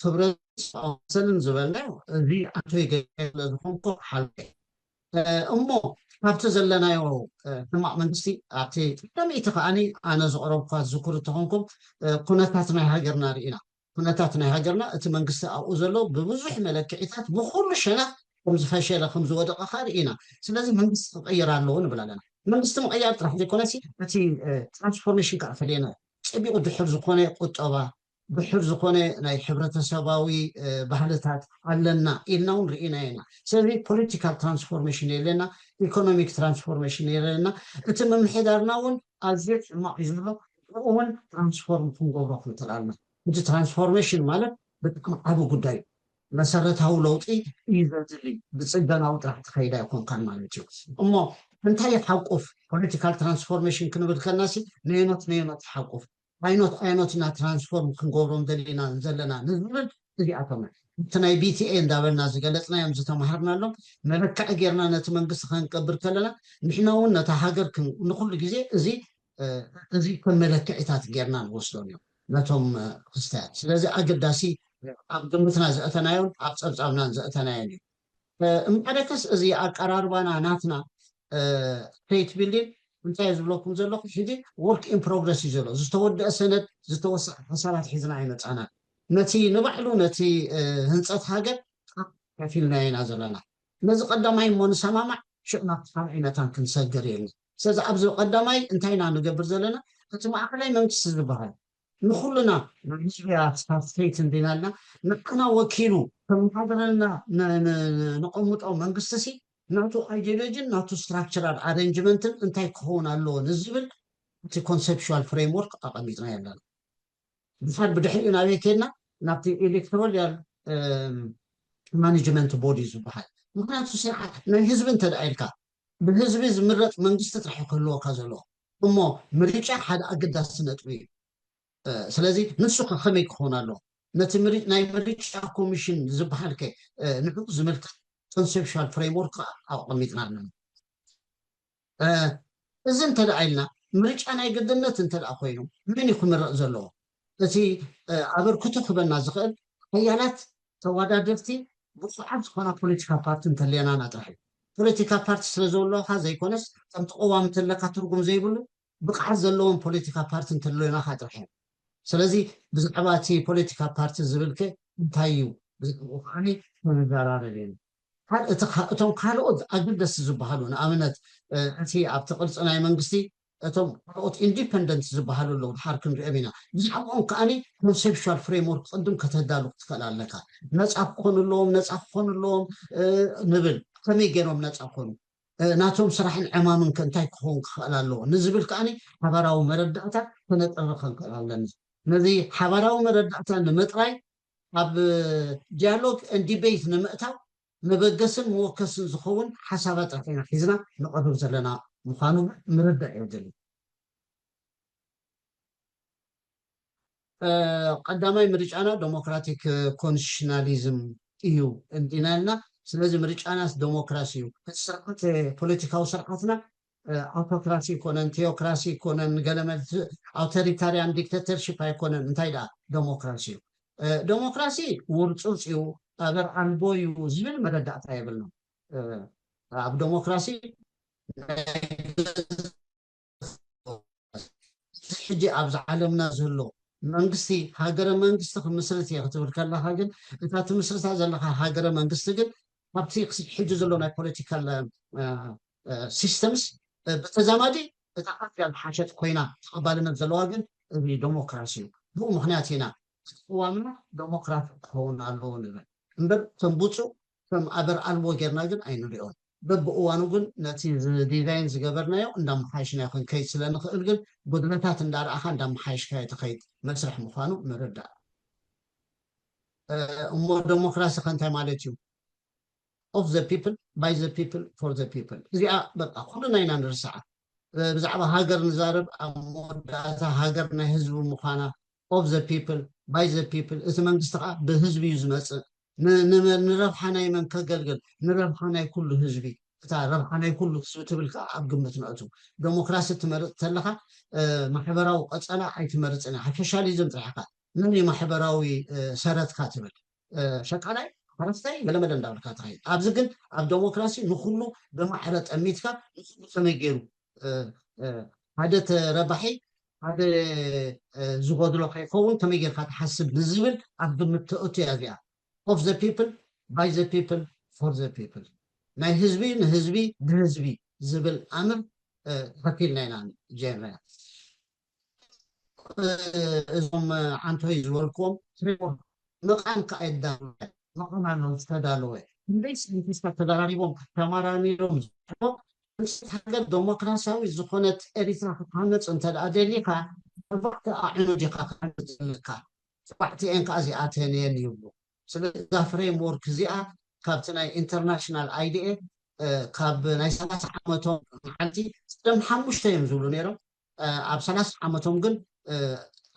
S4: ክብረሰብን ዝበልናዮ እዚ ኣቶ ይገለ ዝኾንኮ ሓልቀ እሞ ካብቲ ዘለናዮ ሕማቅ መንግስቲ ኣብቲ ቀዳሚቲ ከዓኒ ኣነ ዘቕረብኳ ዝኩር ተኾንኩም ኩነታት ናይ ሃገርና ርኢና ኩነታት ናይ ሃገርና እቲ መንግስቲ ኣብኡ ዘሎ ብብዙሕ መለክዒታት ብኩሉ ሸነኽ ከም ዝፈሸለ ከም ዝወደቐ ኸ ርኢና ስለዚ መንግስቲ ክቕይር ኣለዎ ንብል ኣለና መንግስቲ ምቕያር ጥራሕ ዘይኮነሲ እቲ ትራንስፎርሜሽን ከዓ ፈለየና ፀቢቑ ድሕር ዝኾነ ቁጠባ ድሕር ዝኾነ ናይ ሕብረተሰባዊ ባህልታት ኣለና ኢልና እውን ርኢና ኢና ስለዚ ፖለቲካል ትራንስፎርሜሽን የለና ኢኮኖሚክ ትራንስፎርሜሽን የለና እቲ ምምሕዳርና እውን ኣዝዩ ሕማቕ እዩ ዘሎ እውን ትራንስፎርም ክንገብሮ ክንክእል ኣለና እቲ ትራንስፎርሜሽን ማለት ብጣዕሚ ዓብ ጉዳይ እዩ መሰረታዊ ለውጢ እዩ ዘድሊ ብፅገናዊ ጥራሕ ትኸይዳ ይኮንካን ማለት እዩ እሞ እንታይ ይሓቁፍ ፖለቲካል ትራንስፎርሜሽን ክንብል ከልናሲ ነየኖት ይሓቁፍ ዓይኖትና ትራንስፎርም ክንገብሮም ደሊና ዘለና ንዝብል እዚኣቶም እቲ ናይ ቢቲኤ እንዳበልና ዝገለፅናዮም ዝተማሃርናሎም መለክዕ ጌርና ነቲ መንግስቲ ክንቀብር ከለና ንሕና እውን ነታ ሃገር ንኩሉ ግዜ እዚ ከም መለክዕታት ጌርና ንወስዶም እዮም ነቶም ክስተያት ስለዚ ኣገዳሲ ኣብ ግምትና ዘእተናዮን ኣብ ፀብፃብናን ዘእተናዮን እዩ እምበረከስ እዚ ኣቀራርባና ናትና ስቴት ቢልዲንግ እንታይ ዝብለኩም ዘለኹ ሕጂ ወርክ ኢን ፕሮግረስ እዩ ዘሎ ዝተወድአ ሰነድ ዝተወስዐ ሓሳባት ሒዝና ኣይመፃናን ነቲ ንባዕሉ ነቲ ህንፀት ሃገር ከፊልና ኢና ዘለና ነዚ ቀዳማይ እሞ ንሰማማዕ ሽዕና ካልዒነታን ክንሰግር የልና ስለዚ ኣብዚ ቀዳማይ እንታይ ኢና ንገብር ዘለና እቲ ማእከላይ መንግስቲ ዝበሃል ንኩሉና ንህዝብያት ስቴት እንዲና ኣለና ንሕና ወኪሉ ከመሓደረልና ንቐምጦ መንግስቲ ሲ ናቱ ኣይዲዮሎጂን ናቱ ስትራክቸራል ኣሬንጅመንትን እንታይ ክኸውን ኣለዎ ንዝብል እቲ ኮንሰፕሽዋል ፍሬምወርክ ኣቐሚጥና ኣለና ብሓድ ብድሕሪኡ ናበይ ከድና ናብቲ ኤሌክቶራል ማኔጅመንት ቦዲ ዝበሃል ምክንያቱ ናይ ህዝቢ እንተደኣ ኢልካ ብህዝቢ ዝምረጥ መንግስቲ ጥራሕ ክህልወካ ዘለዎ እሞ ምርጫ ሓደ ኣገዳሲ ነጥቢ እዩ ስለዚ ንሱ ከመይ ክኸውን ኣለዎ ነቲ ናይ ምርጫ ኮሚሽን ዝበሃል ከ ንዕኡ ዝምልክት ኮንሰፕሽዋል ፍሬምወርክ ኣቐሚጥና ኣለና እዚ እንተደኣ ኢልና ምርጫ ናይ ግድነት እንተደኣ ኮይኑ መን እዩ ክምረቕ ዘለዎ እቲ ኣበርክቶ ክበና ዝኽእል ሓያላት ተወዳደርቲ ብቑዓት ዝኾና ፖለቲካ ፓርቲ እንተለየናና ጥራሕ እዩ ፖለቲካ ፓርቲ ስለ ዘለካ ዘይኮነስ ከምቲ ቀዋሚ እንተለካ ትርጉም ዘይብሉ ብቕዓት ዘለዎም ፖለቲካ ፓርቲ እንተለና ካጥርሕዮም ስለዚ ብዛዕባ እቲ ፖለቲካ ፓርቲ ዝብልከ እንታይ እዩ ብዛዕባ ከዓኒ ተነጋራረብ እዩ እቶም ካልኦት ኣገደስቲ ዝበሃሉ ንኣብነት እቲ ኣብቲ ቅርፂ ናይ መንግስቲ እቶም ካልኦት ኢንዲፐንደንት ዝበሃሉ ኣለዉ ድሓር ክንሪኦም ኢና ብዛዕባኦም ከዓኒ ኮንሴፕሽዋል ፍሬምወርክ ቅድም ከተዳሉ ክትኽእል ኣለካ ነፃ ክኾኑ ኣለዎም ነፃ ክኾኑ ኣለዎም ንብል ከመይ ገይሮም ነፃ ክኾኑ ናቶም ስራሕን ዕማምን ከእንታይ ክኸውን ክኽእል ኣለዎ ንዝብል ከዓኒ ሓበራዊ መረዳእታ ክነጠርቕ ክንክእል ኣለና ነዚ ሓበራዊ መረዳእታ ንምጥራይ ኣብ ዲያሎግ ዲቤት ንምእታው መበገስን መወከስን ዝኸውን ሓሳባት ጥርሒና ሒዝና ንቐርብ ዘለና ምዃኑ ምርዳእ የድሊ ቀዳማይ ምርጫና ዴሞክራቲክ ኮንስቲቱሽናሊዝም እዩ እንዲና ኢልና ስለዚ ምርጫናስ ዴሞክራሲ እዩ ስርዓት ፖለቲካዊ ስርዓትና አውቶክራሲ ይኮነን ቴዎክራሲ ይኮነን ገለመት አውቶሪታሪያን ዲክታተርሺፕ አይኮነን እንታይ ዳ ዴሞክራሲ እዩ ዴሞክራሲ ውርፁፅ እዩ ኣገር ኣልቦ እዩ ዝብል መረዳእታ የብል ነው ኣብ ዴሞክራሲ ሕጂ ኣብዚ ዓለምና ዘሎ መንግስቲ ሃገረ መንግስቲ ክምስረት እየ ክትብል ከለካ ግን እታ ትምስርታ ዘለካ ሃገረ መንግስቲ ግን ኣብቲ ሕጂ ዘሎ ናይ ፖለቲካል ሲስተምስ ብተዛማዲ እታ ኣፍያ ዝሓሸት ኮይና ተቐባልነት ዘለዋ ግን እዚ ዴሞክራሲ እዩ ብኡ ምክንያት ኢና ቅዋምና ዴሞክራት ክኸውን ኣለዎ ንብል እምበር ከም ብፁዕ ከም ኣበር ኣልቦ ጌርና ግን ኣይንሪኦን በብእዋኑ ግን ነቲ ዲዛይን ዝገበርናዮ እንዳመሓይሽና ይኹን ከይድ ስለንኽእል ግን ጉድለታት እንዳርኣኻ እንዳመሓይሽካ ትኸይድ መስርሕ ምዃኑ ንርዳእ እሞ ዴሞክራሲ ከ እንታይ ማለት እዩ of the people by the people for the people እዚኣ በቃ ኩሉና ኢና ንርስዓ ብዛዕባ ሃገር ንዛረብ ኣብ መወዳእታ ሃገር ናይ ህዝቢ ምዃና of the people by the people እቲ መንግስቲ ከዓ ብህዝቢ እዩ ዝመፅእ ንረብሓ ናይ መን ከገልግል ንረብሓ ናይ ኩሉ ህዝቢ እታ ረብሓ ናይ ኩሉ ህዝቢ ትብል ከዓ ኣብ ግምት ንእቱ ዴሞክራሲ ትመርፅ ተለካ ማሕበራዊ ቀፀላ ኣይትመርፅን ሓፈሻሊዝም ጥራሕካ ምን ማሕበራዊ ሰረትካ ትብል ሸቃላይ ሓረስታይ ገለመለ እንዳብልካ ትኸይድ ኣብዚ ግን ኣብ ዴሞክራሲ ንኩሉ ብማዕረ ጠሚትካ ንኩሉ ከመይ ገይሩ ሓደ ተረባሒ ሓደ ዝጎድሎ ከይኸውን ከመይ ጌርካ ትሓስብ ንዝብል ኣብ ግምት ተእቱ እያ እዚኣ of the people by the people for the people ናይ ህዝቢ ንህዝቢ ብህዝቢ ዝብል ኣምር ተኪልና ኢና ጀርና እዞም ዓንቶይ ዝበልክዎም መቃም ከዓ የዳለወ መቃም ኣሎ ዝተዳለወ እንደይ ሳይንቲስታት ተደራሪቦም ተመራሚሮም ሃገር ዴሞክራሲያዊ ዝኾነት ኤሪትራ ክትሃነፅ እንተደኣ ደሊካ ኣርባዕተ ኣዕኑ ዲኻ ክትሃነፅ ዘለካ ተባዕቲአን ከዓ እዚኣተን እየን ይብሉ ስለዚ እዛ ፍሬምወርክ እዚኣ ካብቲ ናይ ኢንተርናሽናል አይዲኤ ካብ ናይ 30 ዓመቶም መዓልቲ ቅደም 5 እዮም ዝብሉ ነይሮም ኣብ 30 ዓመቶም ግን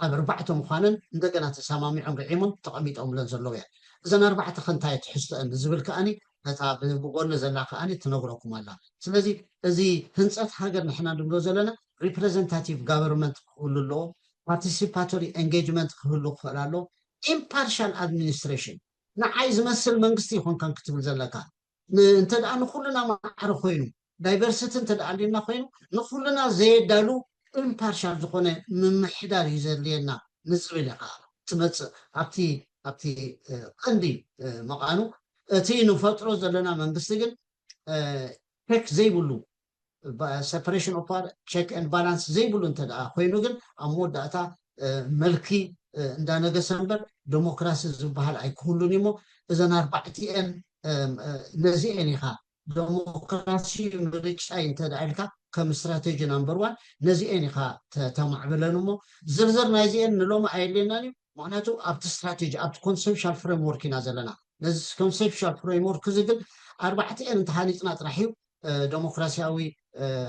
S4: ኣብ 4 ምዃነን እንደገና ተሰማሚዖም ርዒሞም ተቐሚጦምለን ዘለዉ እያ እዘን 4 ከንታይ ትሕዝቶአን ዝብል ከዓኒ እታ ብጎኒ ዘላ ከዓኒ ትነግረኩም ኣላ ስለዚ እዚ ህንፀት ሃገር ንሕና ንብሎ ዘለና ሪፕሬዘንታቲቭ ጋቨርንመንት ክህሉ ኣለዎ ፓርቲሲፓቶሪ ኤንጌጅመንት ክህሉ ክኽእል ኣለዎ ኢምፓርሻል ኣድሚኒስትሬሽን ንዓይ ዝመስል መንግስቲ ይኹን ከም ክትብል ዘለካ እንተደኣ ንኩሉና ማዕረ ኮይኑ ዳይቨርሲቲ እንተደኣ ኣልየና ኮይኑ ንኩሉና ዘየዳሉ ኢምፓርሻል ዝኾነ ምምሕዳር እዩ ዘድልየና ንዝብል ኢኻ ትመፅእ ኣብቲ ቀንዲ መቃኑ እቲ ንፈጥሮ ዘለና መንግስቲ ግን ቼክ ዘይብሉ ሰፐሬሽን ኦፍ ፓወር ቼክ ኤንድ ባላንስ ዘይብሉ እንተደኣ ኮይኑ ግን ኣብ መወዳእታ መልኪ እንዳነገሰ እምበር ዴሞክራሲ ዝበሃል ኣይክህሉን እሞ እዘን 4 ነዚአን ኢኻ ዴሞክራሲ ምርጫ እንተደኣ ኢልካ ከም ስትራቴጂ ናምበር 1 ነዚአን ኢኻ ተማዕብለን እሞ ዝርዝር ናይዚአን ንሎሚ ኣየድልየናን እዩ ምክንያቱ ኣብቲ ስትራቴጂ ኣብቲ ኮንሴፕሽዋል ፍሬምወርክ ኢና ዘለና ነዚ ኮንሴፕሽዋል ፍሬምወርክ እዚ ግን 4 እንተሃኒፅና ጥራሕ እዩ ዴሞክራሲያዊ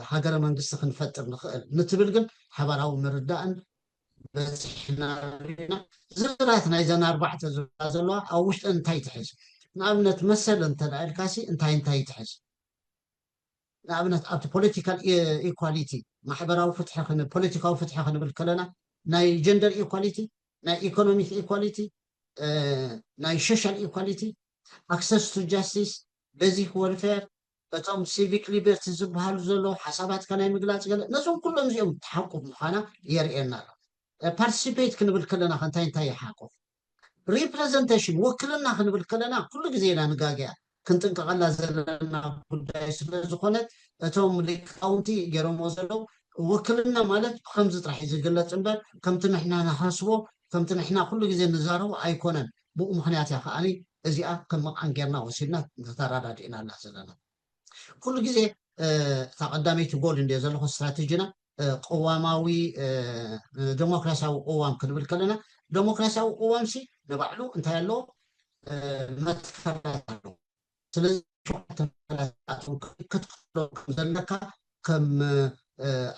S4: ሃገረ መንግስቲ ክንፈጥር ንኽእል ንትብል ግን ሓበራዊ ምርዳእን በፂሕና ዝርዝራት ናይ ዘን 4 ዝብላ ዘለዋ ኣብ ውሽጠን እንታይ ትሕዝ ንኣብነት መሰል እንተደኣ ኢልካሲ እንታይ ትሕዝ ንኣብነት ኣብቲ ፖለቲካል ኢኳሊቲ ማሕበራዊ ፍትሒ ፖለቲካዊ ፍትሒ ክንብል ከለና ናይ ጀንደር ኢኳሊቲ ናይ ኢኮኖሚክ ኢኳሊቲ ናይ ሶሻል ኢኳሊቲ ኣክሰስ ቱ ጃስቲስ ቤዚክ ወልፌር እቶም ሲቪክ ሊበርቲ ዝበሃሉ ዘለዉ ሓሳባት ከናይ ምግላፅ ገለ ነዞም ኩሎም እዚኦም ተሓቁፍ ምዃና የርእየና ኣሎ ፓርቲሲፔት ክንብል ከለና እንታይ ይሓቁፍ ሪፕሬዘንቴሽን ውክልና ክንብል ከለና ኩሉ ግዜ ኢና ንጋግያ ክንጥንቀቐላ ዘለና ጉዳይ ስለ ዝኾነት እቶም ሊቃውንቲ ገይሮሞ ዘለዉ ውክልና ማለት ከምዚ ጥራሕ ዝግለፅ እምበር ከምቲ ንሕና ንሓስቦ ከምቲ ንሕና ኩሉ ግዜ ንዛረቦ ኣይኮነን ብኡ ምክንያት እያ ከዓኒ እዚኣ ከም መቃን ጌርና ወሲድና ተራዳዲእና ኣላ ዘለና ኩሉ ግዜ እታ ቀዳመይቲ ጎል እንድዮ ዘለኹ ስትራቴጂና ቀዋማዊ ዴሞክራሲያዊ ቅዋም ክንብል ከለና ዴሞክራሲያዊ ቅዋም ሲ ንባዕሉ እንታይ ኣለዎ መትከላት ኣለዎ ስለዚ ክትክሎ ዘለካ ከም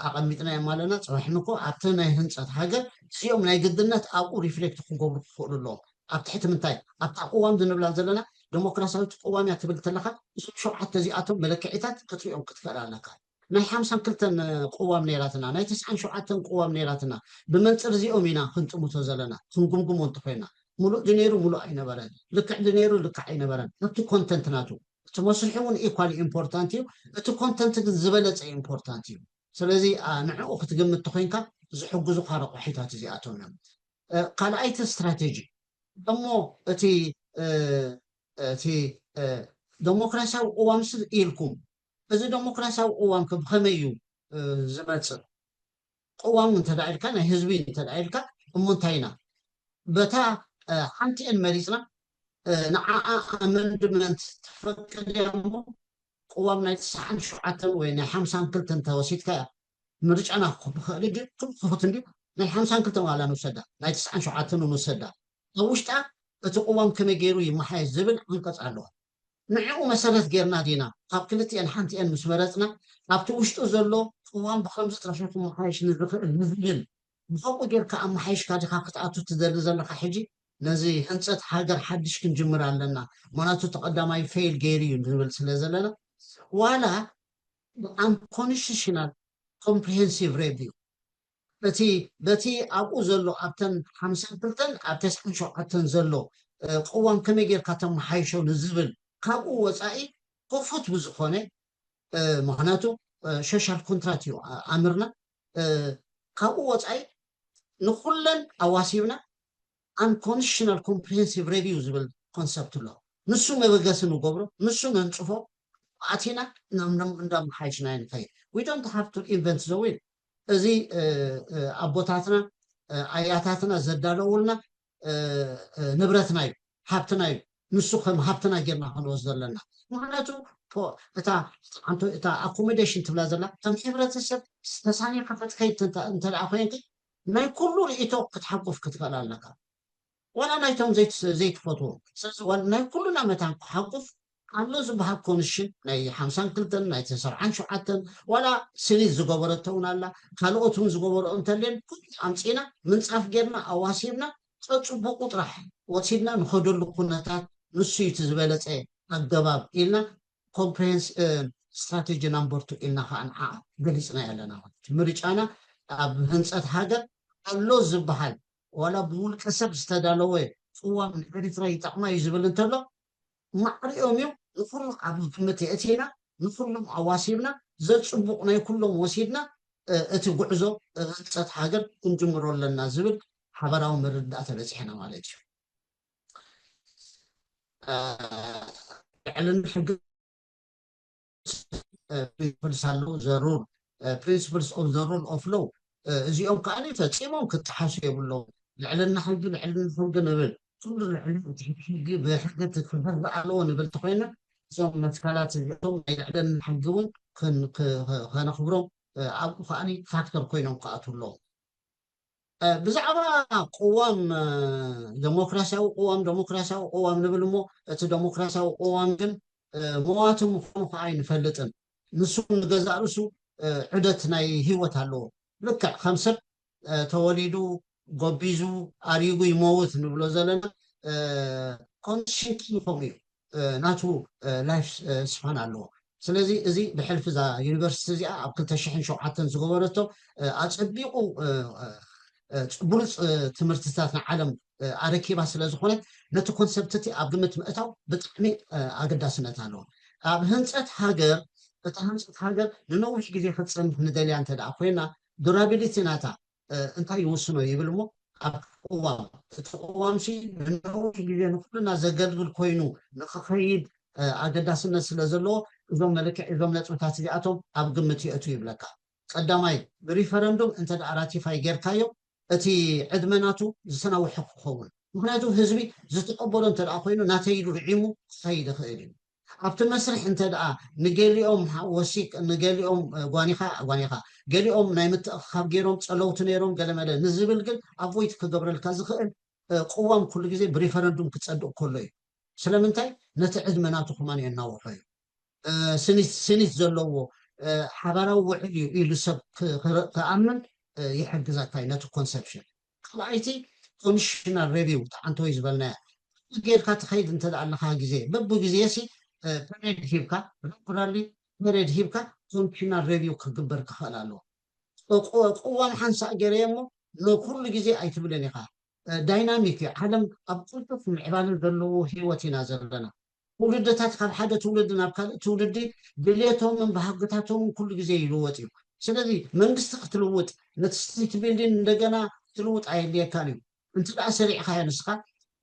S4: ኣቐሚጥና የማለና ፀባሕንኮ ኣብቲ ናይ ህንፀት ሃገር እዚኦም ናይ ግድነት ኣብኡ ሪፍሌክት ክገብሩ ክኽእሉ ኣለዎም ኣብ ትሕቲ ምንታይ ኣብታ ቅዋም ዝንብላ ዘለና ዴሞክራሲያዊት ቅዋም እያ ትብል ከለካ እዞም ሸውዓተ እዚኣቶም መለክዒታት ክትሪኦም ክትክእል ኣለካ ናይ 52 ቅዋም ነይራትና ናይ 97 ቅዋም ነይራትና ብመንፅር እዚኦም ኢና ክንጥምቶ ዘለና ክንጉምጉሞ እንተኮይና ሙሉእ ድነይሩ ሙሉእ ኣይነበረን ልክዕ ድነይሩ ልክዕ ኣይነበረን እቲ ኮንተንት ናቱ እቲ መስርሒ እውን ኢኳሊ ኢምፖርታንት እዩ እቲ ኮንተንት ግን ዝበለፀ ኢምፖርታንት እዩ ስለዚ ንዕኡ ክትግምት ተኮይንካ ዝሕግዙካ ረቑሒታት እዚኣቶም እዮም ካልኣይቲ ስትራቴጂ እሞ እቲ ዴሞክራሲያዊ ቅዋም ስ ኢልኩም እዚ ዴሞክራሲያዊ ቅዋም ብከመይ እዩ ዝመፅእ ቅዋም እንተዳ ኢልካ ናይ ህዝቢ እንተዳ ኢልካ እሞ እንታይ ኢና በታ ሓንቲአን መሪፅና ንዓኣ ኣመንድመንት ትፈቅድ እያ እሞ ቅዋም ናይ 97 ወይ ናይ 52 እንተወሲድካ ምርጫና ብክእል ድ ክፍት እንዲ ናይ 52 ዋላ ንውሰዳ ናይ 97 ንውሰዳ ኣብ ውሽጣ እቲ ቅዋም ከመይ ገይሩ ይመሓየሽ ዝብል አንቀፅ ኣለዎ ንዕኡ መሰረት ጌርና ዲና ካብ ክልቲአን ሓንቲአን ምስ መረፅና ኣብቲ ውሽጡ ዘሎ ቅዋም ብከምዚ ጥራሕ ክመሓየሽ ንዝኽእል ንዝብል ብከምኡ ጌርካ ኣመሓይሽካ ዲካ ክትኣቱ ትደሊ ዘለካ ሕጂ ነዚ ህንፀት ሃገር ሓድሽ ክንጅምር ኣለና ምክንያቱ ተቀዳማይ ፌይል ገይሩ እዩ ንብል ስለ ዘለና ዋላ አንኮንስቲቱሽናል ኮምፕሪሄንሲቭ ሬቪው በቲ ኣብኡ ዘሎ ኣብተን 52 ኣብ 97 ዘሎ ቅዋም ከመይ ጌርካ ተመሓይሾ ንዝብል ካብኡ ወፃኢ ክፉት ብዝኾነ ምክንያቱ ሶሻል ኮንትራክት እዩ ኣምርና ካብኡ ወፃኢ ንኩለን ኣዋሲብና አንኮንስቲቱሽናል ኮምፕሪሄንሲቭ ሬቪው ዝብል ኮንሰፕት ኣሎ ንሱ መበገሲ ንገብሮ ንሱ ነንፅፎ ኣቲና እንዳመሓይሽና ንከይድ we don't have to invent the wheel እዚ ኣቦታትና ኣያታትና ዘዳለውልና ንብረትና እዩ ሃብትና እዩ ንሱ ከም ሃብትና ጌርና ክንወስዶ ኣለና ምክንያቱ እታ ኣኮሞዴሽን ትብላ ዘላ ከም ሕብረተሰብ ተሳኒዕካ ክትከይድ እንተደኣ ኮይንካ ናይ ኩሉ ርእቶ ክትሓቁፍ ክትኽእል ኣለካ ዋላ ናይቶም ዘይትፈትዎ ስለዚ ናይ ኩሉና መታን ክሓቁፍ ኣሎ ዝበሃል ኮንሽን ናይ 52 ናይ 97 ዋላ ስኒት ዝገበረቶ እውን ኣላ ካልኦት እውን ዝገበሮ እንተልየን ኣምፂና ምንፃፍ ጌርና ኣዋሲብና ፅቡቁ ጥራሕ ወሲድና ንኸደሉ ኩነታት ንሱ እዩ ዝበለፀ ኣገባብ ኢልና ኮምፕሬንስ ስትራቴጂ ናምበር 2 ኢልና ከዓ ንዓ ገሊፅና ኣለና ምርጫና ኣብ ህንፀት ሃገር ኣሎ ዝበሃል ዋላ ብውልቀ ሰብ ዝተዳለወ ቅዋም ንኤርትራ ይጠቕማ እዩ ዝብል እንተሎ ማዕሪኦም እዩ ንኩሉ ኣብ ግምት የእቲና ንኩሎም ኣዋሲብና ዘፅቡቕ ናይ ኩሎም ወሲድና እቲ ጉዕዞ ህንፀት ሃገር ክንጅምሮ ኣለና ዝብል ሓበራዊ ምርዳእ ተበፂሕና ማለት እዩ ልዕልን ሕጊ ፕሪንስፕልስ ኣለዉ ዘሩር ፕሪንስፕልስ ኦፍ ዘ ሩል ኦፍ ሎው እዚኦም ከዓኒ ፈፂሞም ክትሓሱ የብሎም ልዕልና ሕጊ ንብል ኩሉ ልዕሊ ሕጊ ብሕጊ ክትፍሕር ኣለዎ ንብል ተኮይና እዞም መትካላት እዚኦም ናይ ልዕልን ሕጊ እውን ከነኽብሮም ኣብኡ ከዓኒ ፋክተር ኮይኖም ክኣትዉ ኣለዎም ብዛዕባ ቅዋም ዴሞክራሲያዊ ቅዋም ንብል እሞ እቲ ዴሞክራሲያዊ ቅዋም ግን መዋቱ ምዃኑ ከዓ ኣይንፈልጥን ንሱ ንገዛእ ርእሱ ዑደት ናይ ሂወት ኣለዎ ልክዕ ከም ሰብ ተወሊዱ ጎቢዙ ኣርይጉ ይመውት ንብሎ ዘለና ኮንዲሽን ከምኡ እዩ ናቱ ላይፍ ስፓን ኣለዎ ስለዚ እዚ ብሕልፊ እዛ ዩኒቨርሲቲ እዚኣ ኣብ 2007 ዝገበረቶ ኣፀቢቑ ብሉፅ ትምህርትታት ንዓለም ኣረኪባ ስለ ዝኾነት ነቲ ኮንሰፕት እቲ ኣብ ግምት ምእታው ብጣዕሚ ኣገዳስነት ኣለዎ ኣብ ህንፀት ሃገር እቲ ህንፀት ሃገር ንነዊሕ ግዜ ክትፀንሕ ንደልያ እንተ ደኣ ኮይና ዱራቢሊቲ ናታ እንታይ ይውስኖ ይብል እሞ ኣብ ቅዋም እቲ ቅዋምሲ ንነዊሕ ግዜ ንኩልና ዘገልግል ኮይኑ ንክኸይድ ኣገዳስነት ስለ ዘለዎ እዞም መልክዕ እዞም ነጥብታት እዚኣቶም ኣብ ግምት ይእቱ ይብለካ ቀዳማይ ብሪፈረንዱም እንተ ደኣ ራቲፋይ ጌርካዮ እቲ ዕድመናቱ ዝተናውሐ ክኸውን ምክንያቱ ህዝቢ ዝተቀበሎ እንተ ደኣ ኮይኑ ናተይሉ ርዒሙ ክኸይድ ይኽእል እዩ ኣብቲ መስርሕ እንተ ደኣ ንገሊኦም ወሲቅ ንገሊኦም ጓኒኻ ገሊኦም ናይ ምትእኽኻብ ገይሮም ፀለውቲ ነይሮም ገለመለ ንዝብል ግን ኣቮይድ ክገብረልካ ዝኽእል ቅዋም ኩሉ ግዜ ብሪፈረንዱም ክፀድቕ ከሎ እዩ ስለምንታይ ነቲ ዕድመናቱ ክማን የናውሖ እዩ ስኒት ዘለዎ ሓባራዊ ውዕል እዩ ኢሉ ሰብ ክኣምን ይሕግዘካ እዩ ነቲ ኮንሰፕሽን ካልኣይቲ ኮንዲሽናል ሬቪው ተዓንተ ወይ ዝበልናያ ጌርካ ትኸይድ እንተ ደኣ ኣለካ ግዜ በብግዜሲ ፔሬድ ሂብካ ሬጉላርሊ ፔሬድ ሂብካ ኮንዲሽናል ሬቪው ክግበር ክኽእል ኣለዎ ቅዋም ሓንሳእ ገይረየ እሞ ንኩሉ ግዜ ኣይትብልን ኢኻ ዳይናሚክ እዩ ዓለም ኣብ ቅልጡፍ ምዕባለ ዘለዎ ሂወት ኢና ዘለና ትውልድታት ካብ ሓደ ትውልዲ ናብ ካልእ ትውልዲ ድሌቶምን ባህግታቶምን ኩሉ ግዜ ይልወጥ እዩ ስለዚ መንግስቲ ክትልውጥ ነቲ ስትሪት ቢልዲንግ እንደገና ክትልውጥ ኣየድልየካን እዩ እንተ ደኣ ሰሪዕካዮ ንስኻ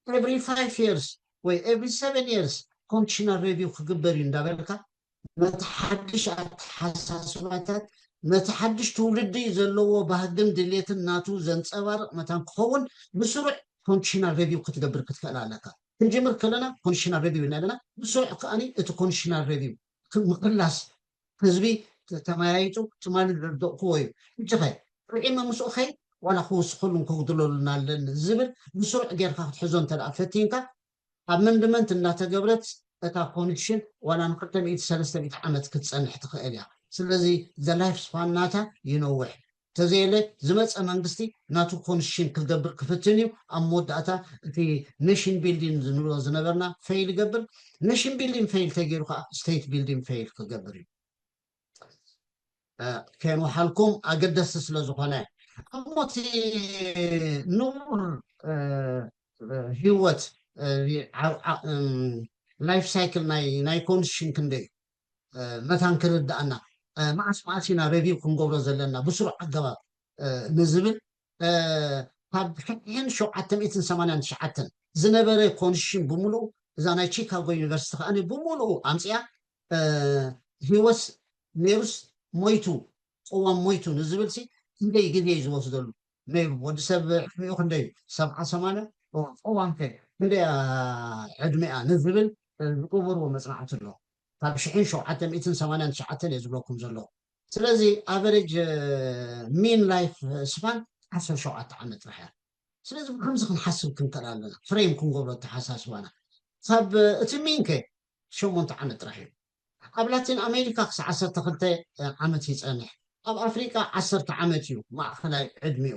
S4: ኤቭሪ 5 years ወይ ኤቭሪ 7 years ኮንዲሽናል ሬቪው ክግበር እዩ እንዳበልካ ነቲ ሓድሽ ኣተሓሳስባታት ነቲ ሓድሽ ትውልዲ ዘለዎ ባህግን ድሌትን ናቱ ዘንፀባርቕ መታን ክኸውን ብስሩዕ ኮንዲሽናል ሬቪው ክትገብር ክትክእል ኣለካ ክንጅምር ከለና ኮንዲሽናል ሬቪው ኢና ኣለና ብስሩዕ ከኣኒ እቲ ኮንዲሽናል ሬቪው ምቅላስ ህዝቢ ተመያይጡ ትማሊ ዘርደቕክዎ እዩ እንጭኸ ርዒመ ምስኡ ኸይ ዋላ ክውስኸሉ ከጉድለሉና ኣለን ዝብል ብስሩዕ ጌርካ ክትሕዞ እንተ ደኣ ፈቲንካ ኣብ መንድመንት እናተገብረት እታ ኮንዲሽን ዋላ ን200-300 ዓመት ክትፀንሕ ትኽእል እያ ስለዚ ዘላይፍ ስፓን ናታ ይነውሕ ተዘየለ ዝመፀ መንግስቲ ናቱ ኮንዲሽን ክገብር ክፍትን እዩ ኣብ መወዳእታ እቲ ኔሽን ቢልዲንግ ዝንብሎ ዝነበርና ፌይል ይገብር ኔሽን ቢልዲንግ ፌይል ተገይሩ ከዓ ስቴት ቢልዲንግ ፌይል ክገብር እዩ ከንወሓልኩም ኣገደስቲ ስለ ዝኾነ እሞቲ ንቡር ሂወት ላይፍ ሳይክል ናይ ኮንዲሽን ክንደይ መታን ክርዳእና ማዓስ ኢና ሬቪው ክንገብሮ ዘለና ብስሩዕ ኣገባብ ንዝብል ካብ 1789 ዝነበረ ኮንዲሽን ብምሉኡ እዛ ናይ ቺካጎ ዩኒቨርሲቲ ከዓኒ ብምሉኡ ኣምፅያ ሂወት ነይሩስ ሞይቱ ቅዋም ሞይቱ ንዝብል ሲ ክንደይ ግዜ እዩ ዝወስደሉ ነይሩ ወዲ ሰብ ዕድሚኡ ክንደይ 70-80 ቅዋም ከ ክንደይ ዕድሚኣ ንዝብል ዝገበርዎ መፅናዕቲ ኣሎ ካብ 1789 እየ ዝብለኩም ዘለዎ ስለዚ ኣቨሬጅ ሚን ላይፍ ስፓን 17 ዓመት ጥራሕ ስለዚ ከምዚ ክንሓስብ ክንከል ኣለና ፍሬም ክንገብሮ ተሓሳስባና ካብ እቲ ሚን ከ 8 ዓመት ጥራሕ እዩ ኣብ ላቲን ኣሜሪካ ክሳብ 12 ዓመት ይፀንሕ ኣብ ኣፍሪቃ 10 ዓመት እዩ ማእኸላይ ዕድሚኡ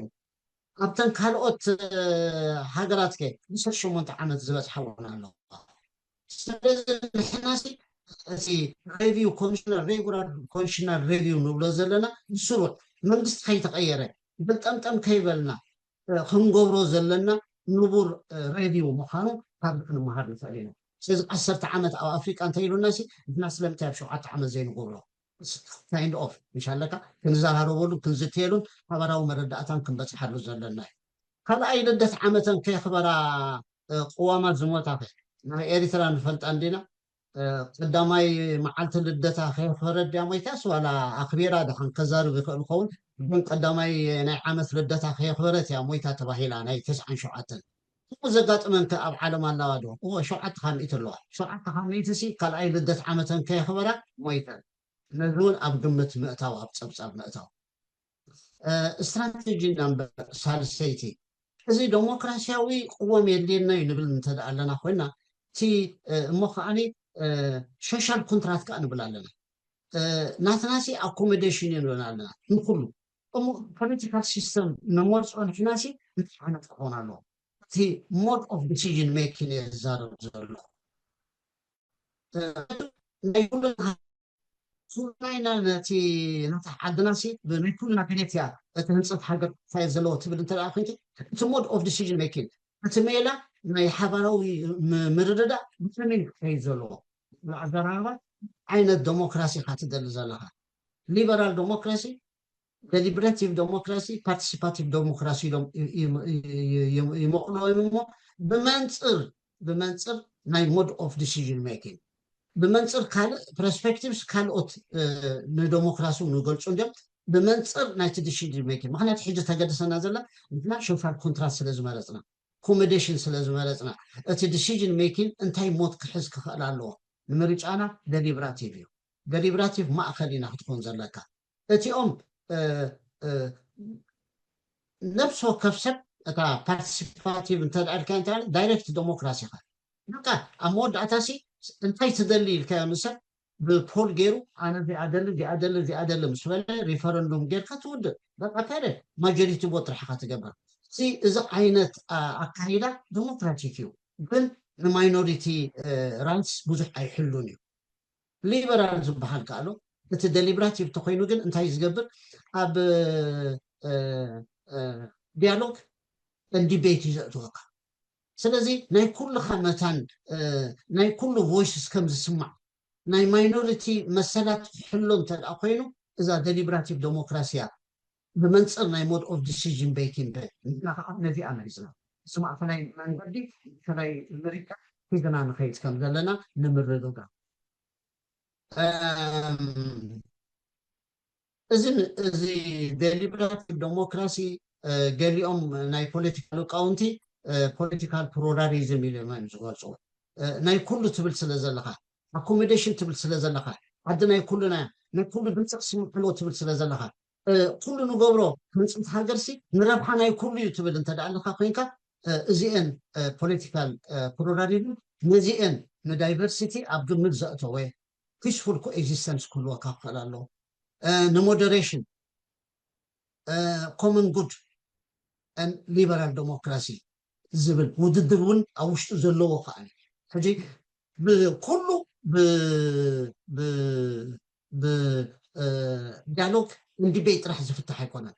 S4: ኣብተን ካልኦት ሃገራት ከ 8 ዓመት ዝበፅሓ እውን ኣለዋ ስለዚ ንሕናሲ እዚ ሬቪው ኮንዲሽናል ሬቪው ንብሎ ዘለና ብስሩዕ መንግስቲ ከይተቀየረ ብልጠምጠም ከይበልና ክንገብሮ ዘለና ንቡር ሬቪው ምዃኑ ካብ ክንመሃር ንኽእል ኢና ስለዚ 10 ዓመት ኣብ ኣፍሪቃ እንተይሉና ሲ ንሕና ስለምንታይ ኣብ 7 ዓመት ዘይንገብሮ ካይንድ ኦፍ እንሻለካ ክንዘራረበሉ ክንዝትየሉን ማሕበራዊ መረዳእታን ክንበፅሓሉ ዘለና እዩ ካልኣይ ልደት ዓመተን ከየኽበራ ቅዋማት ዝሞታ ናይ ኤሪትራ ንፈልጣ እንዲና ቀዳማይ መዓልቲ ልደታ ከየኽበረ ድያ ሞይታስ ዋላ ኣኽቢራ ድኻን ከዛርብ ይኽእል ክኸውን ግን ቀዳማይ ናይ ዓመት ልደታ ከየኽበረት እያ ሞይታ ተባሂላ ናይ 97 ዘጋጥመንከ ኣብ ዓለም ኣለዋ ዶ 700 ኣለዋ 700 ሲ ካልኣይ ልደት ዓመተን ከየኽበራ ሞይተን ነዚ እውን ኣብ ግምት ምእታው ኣብ ፀብፃብ ምእታው استراتيجي نمبر سالسيتي إذا ديمقراطياوي قوة ميلينا ينبل نتدأ لنا خوينا تي مخاني social contract كأنه بلا لنا ناتناسي accommodation ينبلنا لنا نقوله political system نمورس on ناسي نتحانا تقونا له تي mode of decision making يزارب زرلو نقول سورينا نتي نتحدناسي بنكون نكنيتيا تنصت حاجة فايزلو تبل انت الأخير it's a mode of decision making أتميلا ما يحبروا مرددا بتمين فايزلو العذراء عينة ديمقراطي خاتدل زلها ليبرال ديمقراطي deliberative democracy participative democracy يمقلو بمنصر ناي mode of decision making بمنصر كال perspectives كالوت نديمقراسي نقولشون دم بمنصر ناي decision making ما خلينا حاجة تقدسنا زلا مثلا شوف الكونتراست سلازم رزنا accommodation سلازم رزنا ات decision making انتي موت كحز كخال الله نمرج أنا deliberative ما أخلينا تكون زلاكا اتيهم نفسه كفسب اتا بارتيسيباتيف انت الاركان تاع دايركت ديموكراسي خا بقى امود اتاسي انتي تدليل كامسه بالبول غيرو انا دي ادل مسوله ريفرندوم غير كتود بقى كده ماجوريتي بوت رح تجبر سي اذا عينت اكايدا ديموكراتيكيو ግን الماينوريتي رانس بزح አይحلوني ليبرال زبحال قالو እቲ deliberative ተኮይኑ ግን እንታይ ዝገብር ኣብ ዲያሎግ ዲቤት ይዘእትወካ ስለዚ ናይ ኩልኻ መታን ናይ ኩሉ ቮይስስ ከም ዝስማዕ ናይ ማይኖሪቲ መሰላት ሕሎ እንተደኣ ኮይኑ እዛ deliberative ዴሞክራሲያ ብመንፅር ናይ ሞድ ኦፍ ዲሲዥን ቤኪንግ ነዚኣ መሪፅና ስማዕ ፈላይ መንገዲ ፈላይ ምሪካ ሒዝና ንኸይድ ከም ዘለና ንምርድጋ እዚ deliberative democracy ገሊኦም ናይ ፖለቲካል ቃውንቲ ፖለቲካል ፕሉራሊዝም ኢሎም ዝገልጹ ናይ ኩሉ ትብል ስለ ዘለኻ accommodation ትብል ስለ ዘለኻ ዓዲ ናይ ኩሉና ናይ ኩሉ ድምፂ ክስምዕሎ ትብል ስለ ዘለኻ ኩሉ ንገብሮ ምንፅንቲ ሃገርሲ ንረብሓ ናይ ኩሉ እዩ ትብል እንተደኣ ኣለካ ኮይንካ እዚአን ፖለቲካል ፕሉራሊዝም ነዚአን ንዳይቨርሲቲ ኣብ ግምት ዘእተወ peaceful coexistence كله كافلالو moderation common good and liberal democracy زبل وددون اوشتو زلو خاني حجي كله ب ديالوج ديبيت راح يفتح يكون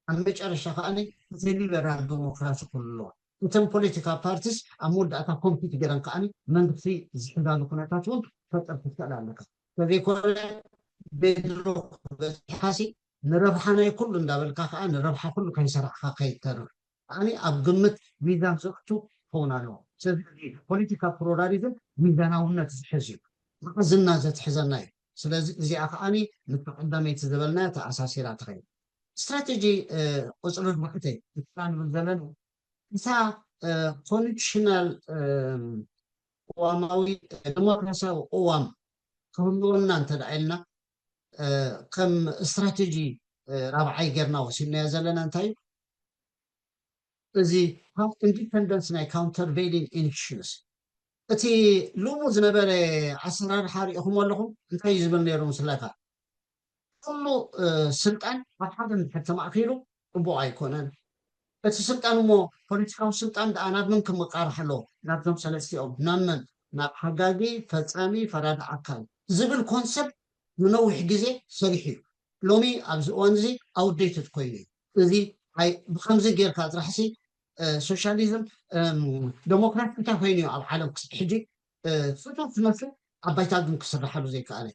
S4: عم بيجرش خاني liberal democracy كله انتم political parties امود اتا كومبيت جيران كاني من في زحدالو كناتاتون فطر تسالالك فبيكون بيدرو بحاسي نربحنا كل ندابلكا كان نربح كل كان يسرح خايتر اني ابغمت ميزان زختو هونا له سلازي بوليتيكا بلوراليزم ميزاناوነት ዝሕዝዩ ዝና ዘትሕዘና እዩ ስለዚ እዚኣ ከዓኒ ንተቀዳመይቲ ዝበልና ተኣሳሲራ ትኸይድ ስትራቴጂ ቁፅሎት ማዕተይ ብጣን ብዘለን እሳ ኮንዲሽናል قواماوي ديمقراسياዊ قوام كهلونا انت دعيلنا كم استراتيجي رابعي غيرنا وسيلنا زلنا انتي زي هاف اندبندنس ناي كاونترفيلينج انشيوز اتي لومو زنبر اسرار حريقهم ولهم انتي زبل نيرو مسلاكا كله سلطان واحد حتى ما اخيرو ابو ايكونن اتي سلطان مو بوليتيكاو سلطان دانات من كم قارحلو نابزم سلسيو نمن ناب حقاقي فصامي فراد اكل زبل كونسبت منوح جزء صريح لومي ابز اونزي اوتديتد كويني زي هاي بخمسه غير كات راحسي سوشياليزم ديموكراتيك كويني على العالم حجي فتو في نفسه ابيتا دم كسرحلو زي كالي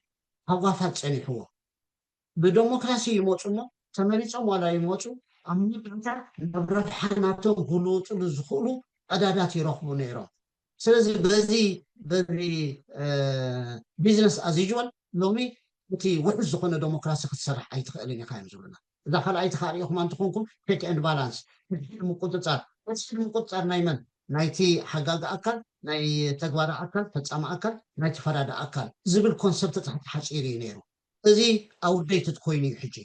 S4: هوا فاصني هو بديموكراسي يموتو تمريصو ولا يموتو امني بنتا نبرحناتو غلوط لزخلو قدادات يرخبو نيرو ስለዚህ በዚህ ቢዝነስ as usual ሎሚ እቲ ውሕዝ ዝኾነ ዲሞክራሲ ክትሰርሕ ኣይትኽእልን ኢኻ እዮም ዝብሉና እዛ ካልኣይቲ ካሪኢኹም እንትኾንኩም ቼክ ኤንድ ባላንስ ምቁፅፃር ናይ መን ናይቲ ሓጋጊ ኣካል ናይ ተግባር ኣካል ፈፃሚ ኣካል ናይቲ ፈራዳ ኣካል ዝብል ኮንሰፕት ተሕቲ ሓፂር እዩ ነይሩ እዚ ኣውደይትድ ኮይኑ እዩ ሕጂ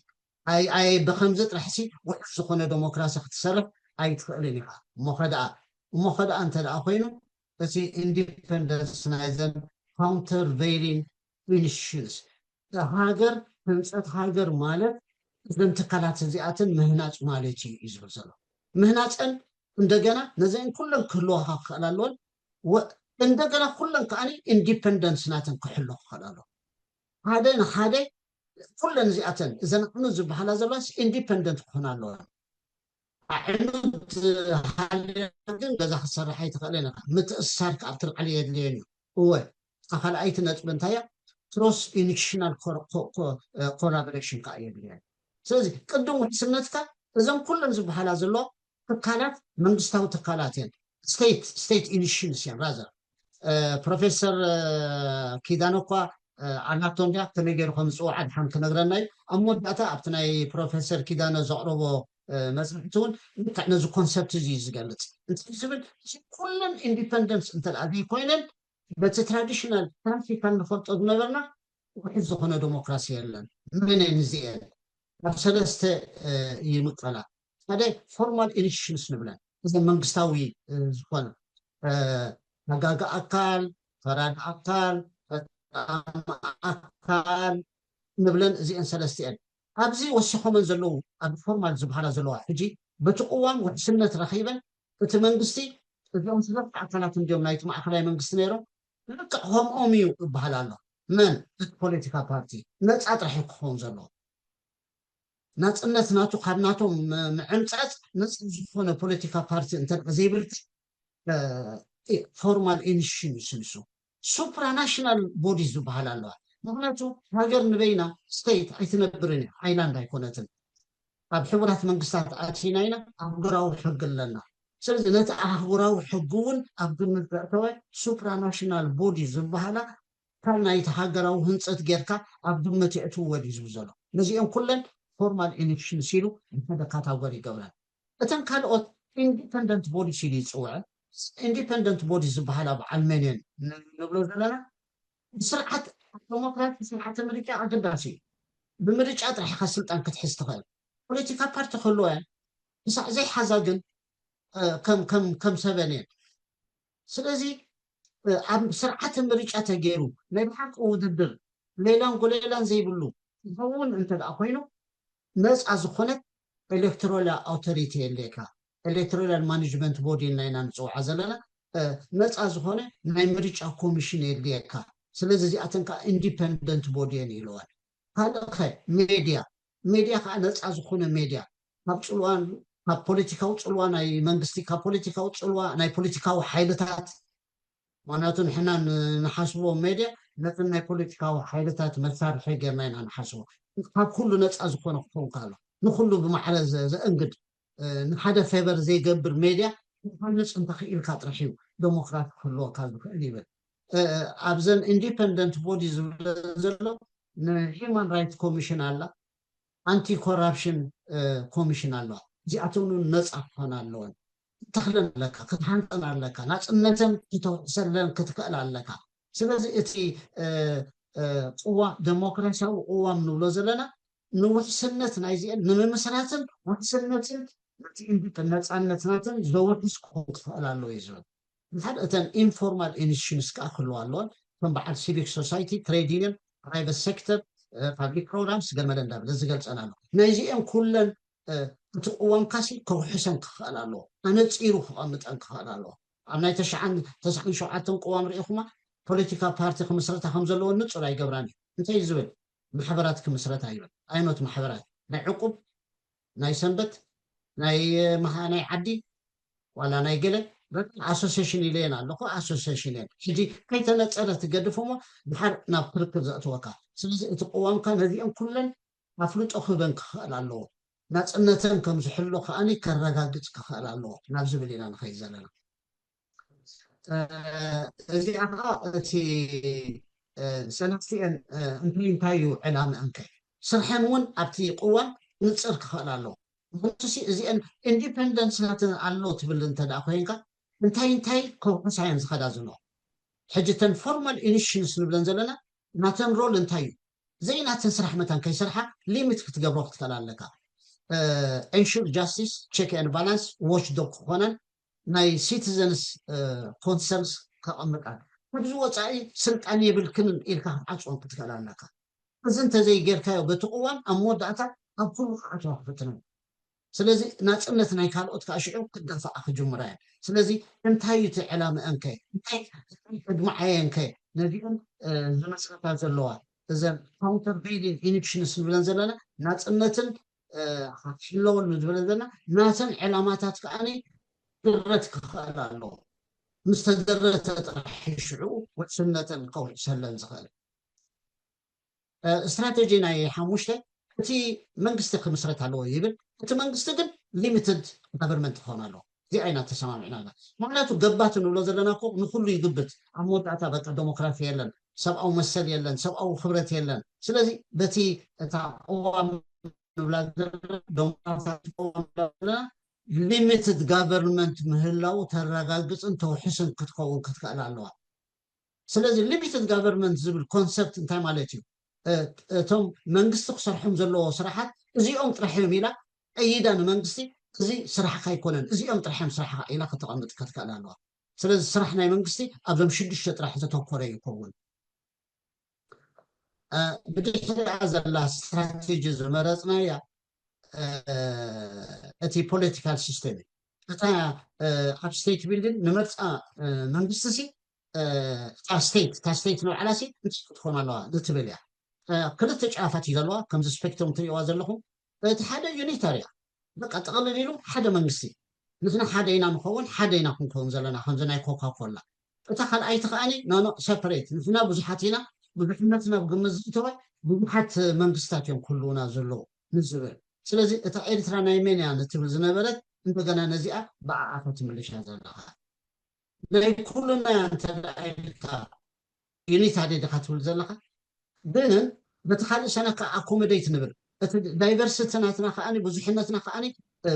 S4: ኣይ ብከምዚ ጥራሕሲ ውሕዝ ዝኾነ ዲሞክራሲ ክትሰርሕ ኣይትኽእልን ኢኻ እሞ ኸደኣ እንተደኣ ኮይኑ እዚ ኢንዲፔንደንስ ናይዘን ካውንተርቬይሊንግ ኢኒሺየቲቭስ ሃገር ህንፀት ሃገር ማለት እዘን ትካላት እዚኣትን ምህናፅ ማለት እዩ ዝብል ዘሎ ምህናፅን እንደገና ነዚአን ኩለን ክህልዋካ ክኽእል ኣለዎን እንደገና ኩለን ከዓኒ ኢንዲፔንደንስ ናተን ክሕሉ ክኽእል ኣለዎ ሓደ ንሓደ ኩለን እዚኣተን እዘን ዕኑድ ዝበሃላ ዘለዋስ ኢንዲፔንደንት ክኾና ኣለወን عند حاليا جزا خسر حيت خلينا متأثر كأبتر عليه اليوم هو خل أيت نجم بنتايا ክሮስ ኢንሽናል ኮላቦሬሽን ከዓ የድልያ ስለዚ ቅድም ውሕስነትካ እዞም ኩለን ዝበሃላ ዘሎ ትካላት መንግስታዊ ትካላት እየን ስቴት ኢኒሽንስ እየን ራዘር ፕሮፌሰር ኪዳነ እኳ ኣናቶ እንዲያ ከመይ ገይሩ ከም ዝፅዋዕ ድሓን ክነግረና እዩ ኣብ መወዳእታ ኣብቲ ናይ ፕሮፌሰር ኪዳነ ዘቕረቦ መፅናዕቲ እውን ልክዕ ነዚ ኮንሰፕት እዚ ዝገልፅ እንታይ ዝብል ኩለን ኢንዲፐንደንስ እንተደኣ ዘይኮይነን በቲ ትራዲሽናል ክላሲካል ንፈልጦ ዝነበርና ውሕድ ዝኾነ ዲሞክራሲ የለን መነን እዚአን ኣብ ሰለስተ ይምቀላ ሓደ ፎርማል ኢኒሽንስ ንብለን እዘን መንግስታዊ ዝኾነ ተጋጋ ኣካል ፈራድ ኣካል ኣካል ንብለን እዚአን ሰለስተ እየን ኣብዚ ወሲኾመን ዘለዉ ኣብ ፎርማል ዝበሃላ ዘለዋ ሕጂ በቲ እዋን ውሕስነት ረኺበን እቲ መንግስቲ እዚኦም ሰለስተ ኣካላት እንዲኦም ናይቲ ማእከላይ መንግስቲ ነይሮም ልክዕ ከምኦም እዩ ይበሃል ኣሎ መን እቲ ፖለቲካ ፓርቲ ነፃ ጥራሕ ክኸውን ዘለዎ ናፅነት ናቱ ካብ ናቶም ምዕንፃፅ ነፃ ዝኾነ ፖለቲካ ፓርቲ እንተደኣ ዘይብል ፎርማል ኢኒሽን ይስንሱ ሱፕራናሽናል ቦዲዝ ዝበሃል ኣለዋ ምክንያቱ ሃገር ንበይና ስቴት ኣይትነብርን እያ ሃይላንድ ኣይኮነትን ኣብ ሕቡራት መንግስታት ኣቲና ኢና ኣህጉራዊ ሕጊ ኣለና ስለዚ ነቲ ኣህጉራዊ ሕጊ እውን ኣብ ግምት ዘእተወ ሱፕራናሽናል ቦዲ ዝበሃላ ካብ ናይቲ ሃገራዊ ህንፀት ጌርካ ኣብ ግምት የእትውወድ እዩ ዝብል ዘሎ ነዚኦም ኩለን ፎርማል ኢኒሽንስ ኢሉ ብሓደ ካታጎሪ ይገብረን እተን ካልኦት ኢንዲፐንደንት ቦዲስ ኢሉ ይፅውዐ ኢንዲፐንደንት ቦዲ ዝበሃላ በዓል መንየን ንብሎ ዘለና ስርዓት ዲሞክራሲ ስርዓተ ምርጫ ኣገዳሲ እዩ ብምርጫ ጥራሕካ ስልጣን ክትሕዝ ትኽእል ፖለቲካ ፓርቲ ክህልዎ እየን ክሳዕ ዘይሓዛ ግን ከም ሰበን እየን ስለዚ ኣብ ስርዓተ ምርጫ ተገይሩ ናይ ብሓቂ ውድድር ሌላን ጎሌላን ዘይብሉ ዝኸውን እንተደኣ ኮይኑ ነፃ ዝኾነት ኤሌክትሮላ ኣውቶሪቲ የድልየካ ኤሌክትሮላል ማኔጅመንት ቦዲ ኢልና ንፅውዓ ዘለና ነፃ ዝኾነ ናይ ምርጫ ኮሚሽን የድልየካ ስለዚ እዚኣተን ከዓ ኢንዲፐንደንት ቦዲ እየን ኢልዋን ካልእ ኸ ሜድያ ከዓ ነፃ ዝኾነ ሜድያ ካብ ፅልዋን ካብ ፖለቲካዊ ፅልዋ ናይ መንግስቲ ካብ ፖለቲካዊ ፅልዋ ናይ ፖለቲካዊ ሓይልታት ምክንያቱ ንሕና ንሓስቦ ሜድያ ነተን ናይ ፖለቲካዊ ሓይልታት መሳርሒ ጌርና ኢና ንሓስቦ ካብ ኩሉ ነፃ ዝኾነ ክኸውን ካሎ ንኩሉ ብማዕረ ዘእንግድ ንሓደ ፌቨር ዘይገብር ሜድያ ንክነፅ እንተኽኢልካ ጥራሕ እዩ ዴሞክራት ክህልወካ ዝኽእል ይብል ኣብዘን ኢንዲፐንደንት ቦዲ ዝብለ ዘሎ ንሂማን ራይት ኮሚሽን ኣላ ኣንቲ ኮራፕሽን ኮሚሽን ኣለዋ እዚኣቶም ነፃ ክኾና ኣለወን ክትተኽለን ኣለካ ክትሃንፀን ኣለካ ናፅነተን ክተውሕሰለን ክትክእል ኣለካ ስለዚ እቲ ቅዋ ዴሞክራሲያዊ ቅዋም ንብሎ ዘለና ንውሕስነት ናይዚአን ንምምስራትን ውሕስነትን ነቲ ነፃነት ናትን ዘውሕስ ክኸውን ክኽእል ኣለዎ እዩ ዝብል ንሓደ እተን ኢንፎርማል ኢኒሽንስ ከዓ ክህልዋ ኣለዎን ከም በዓል ሲቪክ ሶሳይቲ ትሬድ ዩኒየን ፕራይቬት ሴክተር ፓብሊክ ፕሮግራምስ ገመለ እንዳብለ ዝገልፀና ኣሎ ናይዚአን ኩለን እቲ ቅዋምካሲ ከውሕሰን ክኽእል ኣለዎ ኣነፂሩ ክቐምጠን ክኽእል ኣለዎ ኣብ ናይ 97 ቅዋም ርኢኹማ ፖለቲካ ፓርቲ ክምስረታ ከም ዘለዎ ንፁር ኣይገብራን እዩ እንታይ ዝብል ማሕበራት ክምስረታ ይብል ኣይኖት ማሕበራት ናይ ዕቁብ ናይ ሰንበት ናይ ዓዲ ዋላ ናይ ገለ ኣሶሲሽን ኢለየን ኣለኹ ኣሶሲሽን እየን ሕጂ ከይተነፀረ ትገድፎ ሞ ድሓር ናብ ክርክር ዘእትወካ ስለዚ እቲ ቅዋምካ ነዚአን ኩለን ኣፍልጦ ክህበን ክኽእል ኣለዎ ናፅነተን ከም ዝሕሎ ከዓኒ ከረጋግፅ ክኽእል ኣለዎ ናብ ዝብል ኢና ንኸይድ ዘለና እዚኣ ከዓ እቲ ሰለስቲአን እንታይ እዩ ዕላምአን ከ ስርሐን እውን ኣብቲ ቅዋም ንፅር ክኽእል ኣለዎ ምክንያቱ እዚአን ኢንዲፐንደንስ ናተን ኣሎ ትብል እንተደኣ ኮይንካ እንታይ ከውሕሳየን ዝኸዳ ዘሎ ሕጂ ተን ፎርማል ኢኒሽንስ ንብለን ዘለና ናተን ሮል እንታይ እዩ ዘይናተን ስራሕ መታን ከይስርሓ ሊሚት ክትገብሮ ክትከእል ኣለካ ኤንሹር ጃስቲስ ቼክ ኤንድ ባላንስ ዎች ዶግ ክኾነን ናይ ሲቲዘንስ ኮንሰርንስ ከቐምጣል ካብዚ ወፃኢ ስልጣን የብልክንን ኢልካ ዓፅዎን ክትከእል ኣለካ እዚ እንተዘይጌርካዮ በቲ ቅዋም ኣብ መወዳእታ ኣብ ኩሉ ክኣትዋ ክፍትንን ስለዚ ናፅነት ናይ ካልኦት ከዓ ሽዑ ክደፋኣ ክጅምራ እየን ስለዚ እንታይ እቲ ዕላምአን ከ እንታይ ቅድማዓየን ከ ነዚአን ዝመስረታ ዘለዋ እዘን ካውንተር ቤይሊንግ ኢኒክሽንስ ንብለን ዘለና ናፅነትን ሕለወን ዝብለን ዘለና ናተን ዕላማታት ከዓኒ ድረት ክኽእል ኣለዎ ምስ ተደረተ ጥራሕ ሽዑ ውሕስነተን ከውሕሰለን ዝኽእል استراتيجي ناي حموشته تي منغست كمسرت على يبل تي منغست ግን ሊሚትድ ገቨርንመንት ሆናለሁ እዚ አይነት ተሰማምዕና ምክንያቱ ገባት ንብሎ ዘለና እኮ ንኩሉ ይግብት ኣብ መወዳእታ በቃ ዲሞክራሲ የለን ሰብኣዊ መሰል የለን ሰብኣዊ ሕብረት የለን ስለዚ በቲ እታ ቆዋም ንብላ ሊሚትድ ገቨርንመንት ምህላው ተረጋግፅን ተውሕስን ክትከውን ክትክእል ኣለዋ ስለዚ ሊሚትድ ገቨርንመንት ዝብል ኮንሰፕት እንታይ ማለት እዩ እቶም መንግስቲ ክሰርሖም ዘለዎ ስራሓት እዚኦም ጥራሕ እዮም ኢላ ቀይዳ ንመንግስቲ እዚ ስራሕካ ኣይኮነን እዚኦም ጥራሕዮም ስራሕካ ኢላ ከተቐምጥ ክትክእል ኣለዋ ስለዚ ስራሕ ናይ መንግስቲ ኣብዞም 6 ጥራሕ ዘተኮረ ይኸውን ብድሕሪኣ ዘላ ስትራቴጂ ዝመረፅናያ እቲ ፖለቲካል ሲስተም እታ ኣብ ስቴት ቢልዲንግ ንመርፃ መንግስቲ ሲ تا ستيت نوع على سي تكون الله لتبليا كل تجافات يدلوا كم سبيكتروم تريوا زلهم حدا يونيتاريا بقى تقلل له حدا منسي مثل حدا ينا مخون حدا ينا كون زلنا خنزنا كوكا كولا تخل اي تخاني نو سيبريت مثلنا بزحاتنا بحمتنا بقمز توي بحات منغستات يوم كلنا زلو نزبل ስለዚህ እታ ኤርትራ ናይ መን ያ ንትብል ዝነበረት እንደገና ነዚኣ በዓዓፈ ትምልሻ ዘለኻ ናይ ኩሉና ያንተ ላይልካ ዩኒት ኣደድካ ትብል ዘለኻ ግን በቲ ካልእ ሰነካ ኣኮሞዴት ንብል እቲ ዳይቨርሲቲ ናትና ከዓኒ ብዙሕነትና ከዓኒ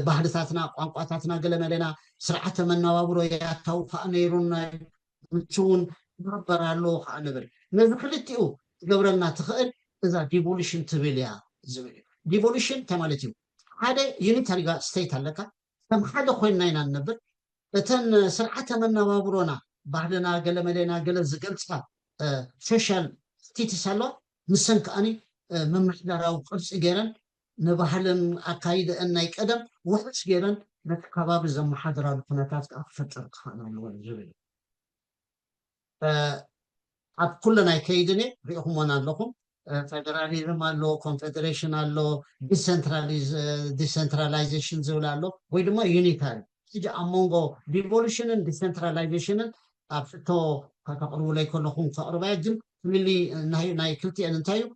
S4: ባህልታትና ቋንቋታትና ገለመለና ስርዓተ መነባብሮ ያታው ከዓ ነይሩና ምቹውን ይነበራሉ ከዓ ንብል ነዚ ክልቲኡ ትገብረልና ትኽእል እዛ ዲቮሉሽን ትብል እያ ዝብል ዲቮሉሽን ማለት እዩ ሓደ ዩኒታሪ ስቴት ኣለካ ከም ሓደ ኮይንና ኢና ንነብር እተን ስርዓተ መነባብሮና ባህልና ገለመለና ገለ ዝገልፃ ሶሻል ስቴትስ ኣሎ ንሰን ከዓኒ መምሕዳራዊ ቅርፂ ገይረን ንባህልን ኣካይደአን ናይ ቀደም ውሕስ ገይረን ነቲ ከባቢ ዘመሓድራሉ ኩነታት ከዓ ክፈጥር ክኽእል ኣለዎ ዝብል ኣብ ኩሉ ናይ ከይድኔ ሪኢኹምዎን ኣለኹም ፌደራሊዝም ኣሎ ኮንፌደሬሽን ኣሎ ዲሰንትራላይዜሽን ዝብል ኣሎ ወይ ድማ ዩኒታሪ እጂ ኣብ መንጎ ዲቮሉሽንን ዲሰንትራላይዜሽንን ኣብ ፍቶ ከተቕርቡለይ ከለኹም ከቕርባያ ግን ፍልሊ ናይ ክልቲአን እንታይ እዩ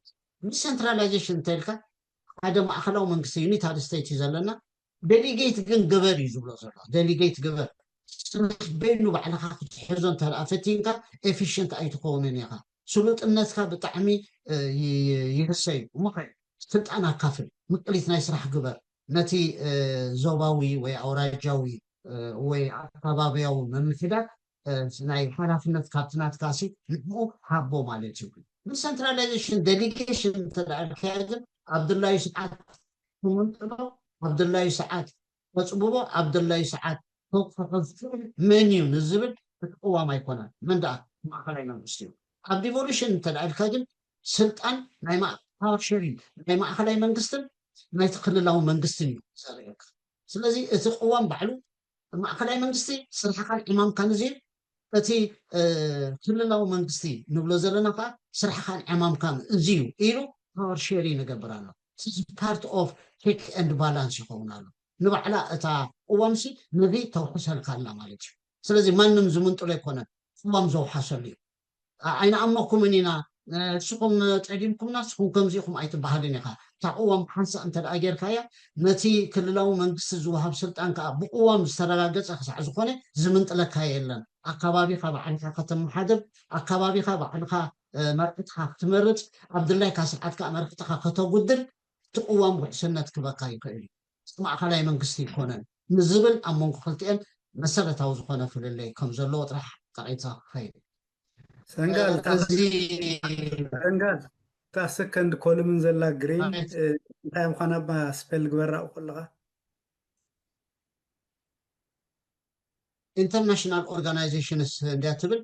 S4: ዲሰንትራላይዜሽን እንተኢልካ ሓደ ማእኸላዊ መንግስቲ ዩኒታሪ ስቴት እዩ ዘለና ዴሊጌት ግን ግበር እዩ ዝብሎ ዘሎ ዴሊጌት ግበር በይኑ ባዕልካ ክትሕዞ እንተደኣ ፈቲንካ ኤፊሽንት ኣይትኸውንን ኢኻ ስሉጥነትካ ብጣዕሚ ይህሰይ እሞ ስልጣን ኣካፍል ምቅሊት ናይ ስራሕ ግበር ነቲ ዞባዊ ወይ ኣውራጃዊ ወይ ኣካባቢያዊ መምሕዳር ናይ ሓላፍነት ካብቲ ናትካ ሲ ንዕኡ ሃቦ ማለት እዩ ዲሰንትራላይዜሽን ዴሊጌሽን ተዳልካያ ግን ዓብዱላይ ሰዓት ክምንጥሎ ዓብዱላይ ሰዓት ከፅብቦ ዓብዱላይ ሰዓት ከፍፍል መን እዩ ንዝብል ክትቅዋም ኣይኮነን መንደኣ ማእኸላይ መንግስቲ እዩ ኣብ ዲቮሉሽን ተዳልካ ግን ስልጣን ናይ ፓወር ሼሪንግ ናይ ማእኸላይ መንግስትን ናይቲ ክልላዊ መንግስትን እዩ ዘርእየካ ስለዚ እቲ ቅዋም ባዕሉ ማእኸላይ መንግስቲ ስራሕካን ዕማምካን እዚ እቲ ክልላዊ መንግስቲ ንብሎ ዘለና ከዓ ስራሕካን ዕማምካን እዚ እዩ ኢሉ ፓወር ሼሪንግ ንገብር ኣሎ ፓርት ኦፍ ቼክ ኤንድ ባላንስ ይኸውን ኣሎ ንባዕላ እታ ቅዋምሲ ነዚ ተውሕሰልካ ኣላ ማለት እዩ ስለዚ ማንም ዝምንጥሎ ኣይኮነን ቅዋም ዘውሓሰሉ እዩ ኣይንኣመኩምን ኢና ንስኹም ፀዲምኩምና ንስኹም ከምዚኢኹም ኣይትበሃልን ኢኻ እታ ቅዋም ሓንሳእ እንተደኣ ጌርካያ ነቲ ክልላዊ መንግስቲ ዝወሃብ ስልጣን ከዓ ብቅዋም ዝተረጋገፀ ክሳዕ ዝኾነ ዝምንጥለካ የለን ኣካባቢካ ባዕልካ ከተመሓድር ኣካባቢካ ባዕልካ መርሕትካ ክትመርፅ ዓብዱላይ ካስዓትካ መርሕትካ ከተጉድል እቲ ቅዋም ውሕስነት ክበካ ይኽእል እዩ ማእኸላይ መንግስቲ ይኮነን ንዝብል ኣብ መንጎ ክልቲአን መሰረታዊ ዝኾነ ፍልለይ ከም ዘለዎ ጥራሕ ጠቂትካ ክኸይድ
S1: سنغال تا سكند كولمن زلا جرين تايم خانا با سبيل غبرا كلها
S4: international organizations እንዲያትብል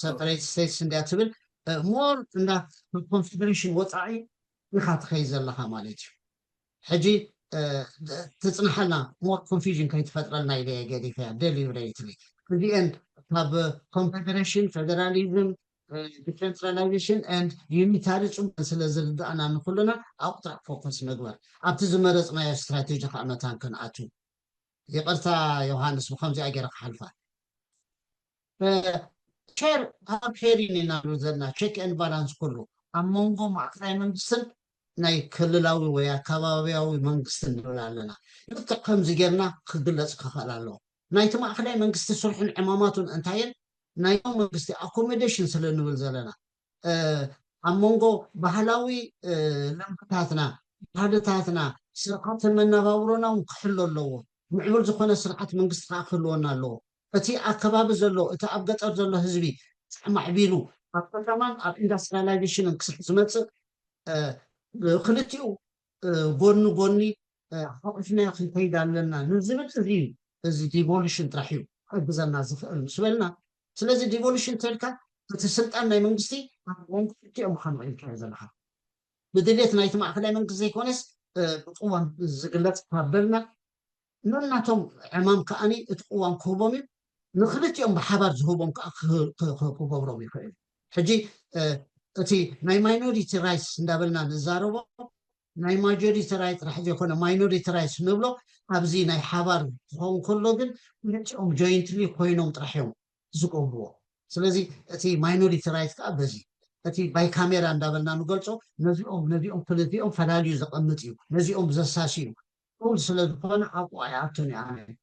S4: separate states እንዲያትብል more እንዳ confederation ወፃኢ ኢኻ ትኸይ ዘለኻ ማለት እዩ ሕጂ ትፅንሐልና more confusion ከይትፈጥረልና ኢለ ገዲካ deliberately እዚአን ካብ ኮንፌደሬሽን ፌደራሊዝም ዲሰንትራላይዜሽን ኤንድ ዩኒታሪ ፅቡቅ ስለ ዝርዳእና ንኩልና ኣብ ጥራሕ ፎከስ ምግባር ኣብቲ ዝመረፅናዮ ስትራቴጂ ከዓ መታን ክንኣቱ ይቅርታ ዮሃንስ ብከምዚኣ ገይረ ክሓልፋ ሼር ኣብ ሼሪን ኢና ዘለና ቼክ ኤንድ ባላንስ ኩሉ أمونغو معكراي منجسن ناي كللاوي ويا كبابياوي منجسن بلالنا يتقم زجرنا خدلت خخلالو ناي تمعكراي منجسن سرحن عماماتون انتاين ناي منجسن accommodation سلنو بالزلنا أمونغو بحلاوي لمكتاتنا هادتاتنا سرقات من نباورنا وكحلو اللو معمول زخونا سرقات منجسن خاخلونا اللو أتي أكباب زلو أتي أبقى أرزلو هزبي معبيلو أقول كمان industrialization انكسح زمتص خلتيو غوني حقفنا يخي كيدا لنا نزبط زي devolution ترحيو بزنا زفقل سوالنا سلازي devolution تلك تسلطان ناي منجستي وانكتيو مخانو إلكا زلحا بدليت نايت معخلاي منجزي كونس بطوان زقلت قابلنا نوناتهم عمام كأني اتقوان كوبومي نخلتيهم بحبار زهوبهم كوبومي خير حجي أتي ناي minority rights ندابلنا نزاروبو ناي majority rights راح يكون minority rights نبلو أبزي ناي حبار هون كله جن نتيهم jointly كوينهم ترحيهم زقوبو سلازي أتي minority rights كأبزي أتي باي كاميرا ندابلنا نقولتو نزيهم فلتيهم فلاليو زقمتيو نزيهم بزساسيو كل سلازفون أقوى عطوني يعني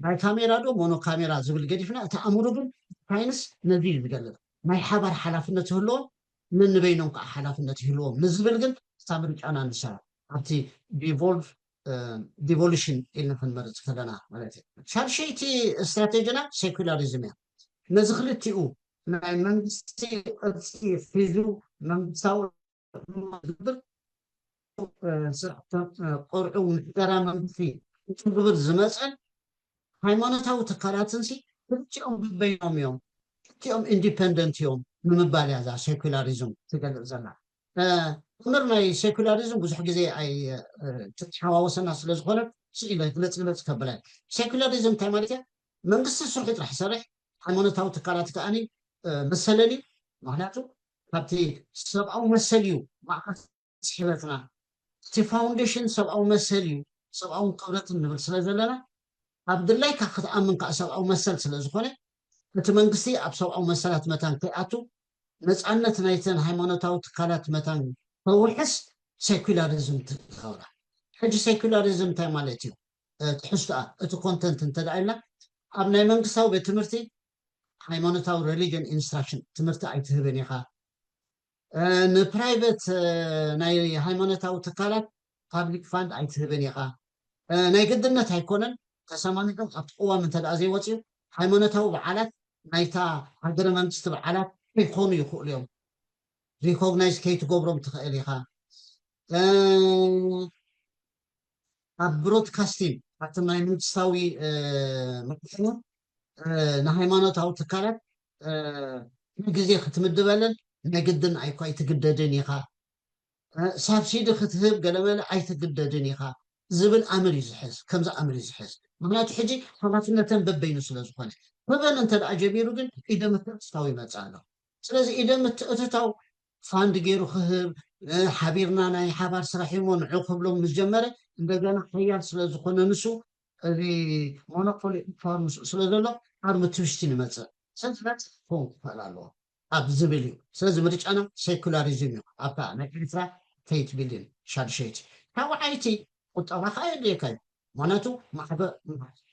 S4: باي كاميرا دو مونو كاميرا زبل قديفنا تأمرو جن كاينس نزيل بقلب ما يحبر حلافنته هلو من بينهم حلافنته هلو نزبل جن استعملوا أنا نسا أبتي devolution إلنا في المرض كلنا مالتي شار شيء تي استراتيجنا secularism نزخلتيو من منستي فيزو من ساو مدبر قرعو نتقرا من في تبر زمصن ሃይማኖታዊ ትካላትን ሲ ክልቲኦም በይኖም እዮም ክልቲኦም ኢንዲፔንደንት እዮም ንምባል እያ እዛ ሴኩላሪዝም ትገልፅ ዘላ እምር ናይ ሴኩላሪዝም ብዙሕ ግዜ ኣይ ትተሓዋወሰና ስለ ዝኾነ ስኢለ ግለፅ ከበላ ሴኩላሪዝም እንታይ ማለት እያ መንግስቲ ስርሑ ጥራሕ ይሰርሕ ሃይማኖታዊ ትካላት ከዓኒ መሰለኒ ምክንያቱ ካብቲ ሰብኣዊ መሰል እዩ ማዕከል ስሒበትና እቲ ፋውንዴሽን ሰብኣዊ መሰል እዩ ሰብኣዊ ክብረት ንብል ስለ ዘለና عبدالله كأخذ أمن كأسر أو مسل سلزخونة متمنقسي أبصر أو مسلات متان كأتو نسألنا تنايتن هيمانوتاو تقالات متان هو حس سيكولاريزم تخورا حاجة سيكولاريزم تاي مالتيو تحس أتو كونتنت انتدعينا أبناي منقساو بتمرتي هيمانوتاو ريليجن انستراكشن تمرتي أي تهبيني خا نبرايفت ناي هيمانوتاو تقالات public fund أي تهبيني خا ناي قدمنا هيكونن كسمانكم أتقوى من تدعزي وتيو هيمونتاو بعالات نايتا هدر منجست بعالات يكونوا يقول اليوم ريكوغنايز كي تقوبرم تخيليها برودكاستين حتى ما يمتساوي مكتوب نهيمونتاو تكالات نجزي ختم الدبلن نجدن أي كوي تجددنيها سابسيد ختهب قلمنا أي تجددنيها زبل أمر يزحز كم ذا أمر يزحز معناته حجي حماتنا تنببين سلازخانه فبن أنت العجبيرو جن إذا متستوي متعنا سلاز إذا متأتتاو فاند جيرو خهب حبيرنا ناي حبار سرحيمون عقب لهم مجمرة عندنا حيار سلازخانه نسو اللي مونوبولي فارم سلازلا عرم تبشتين متى سنتبت هو فلالو أب زبليو سلاز مريج أنا سيكولاريزميو أبا أنا كيفرا كيت بيلين شاد شيت هو عايتي وطبعا خير ليكاي معناته محبر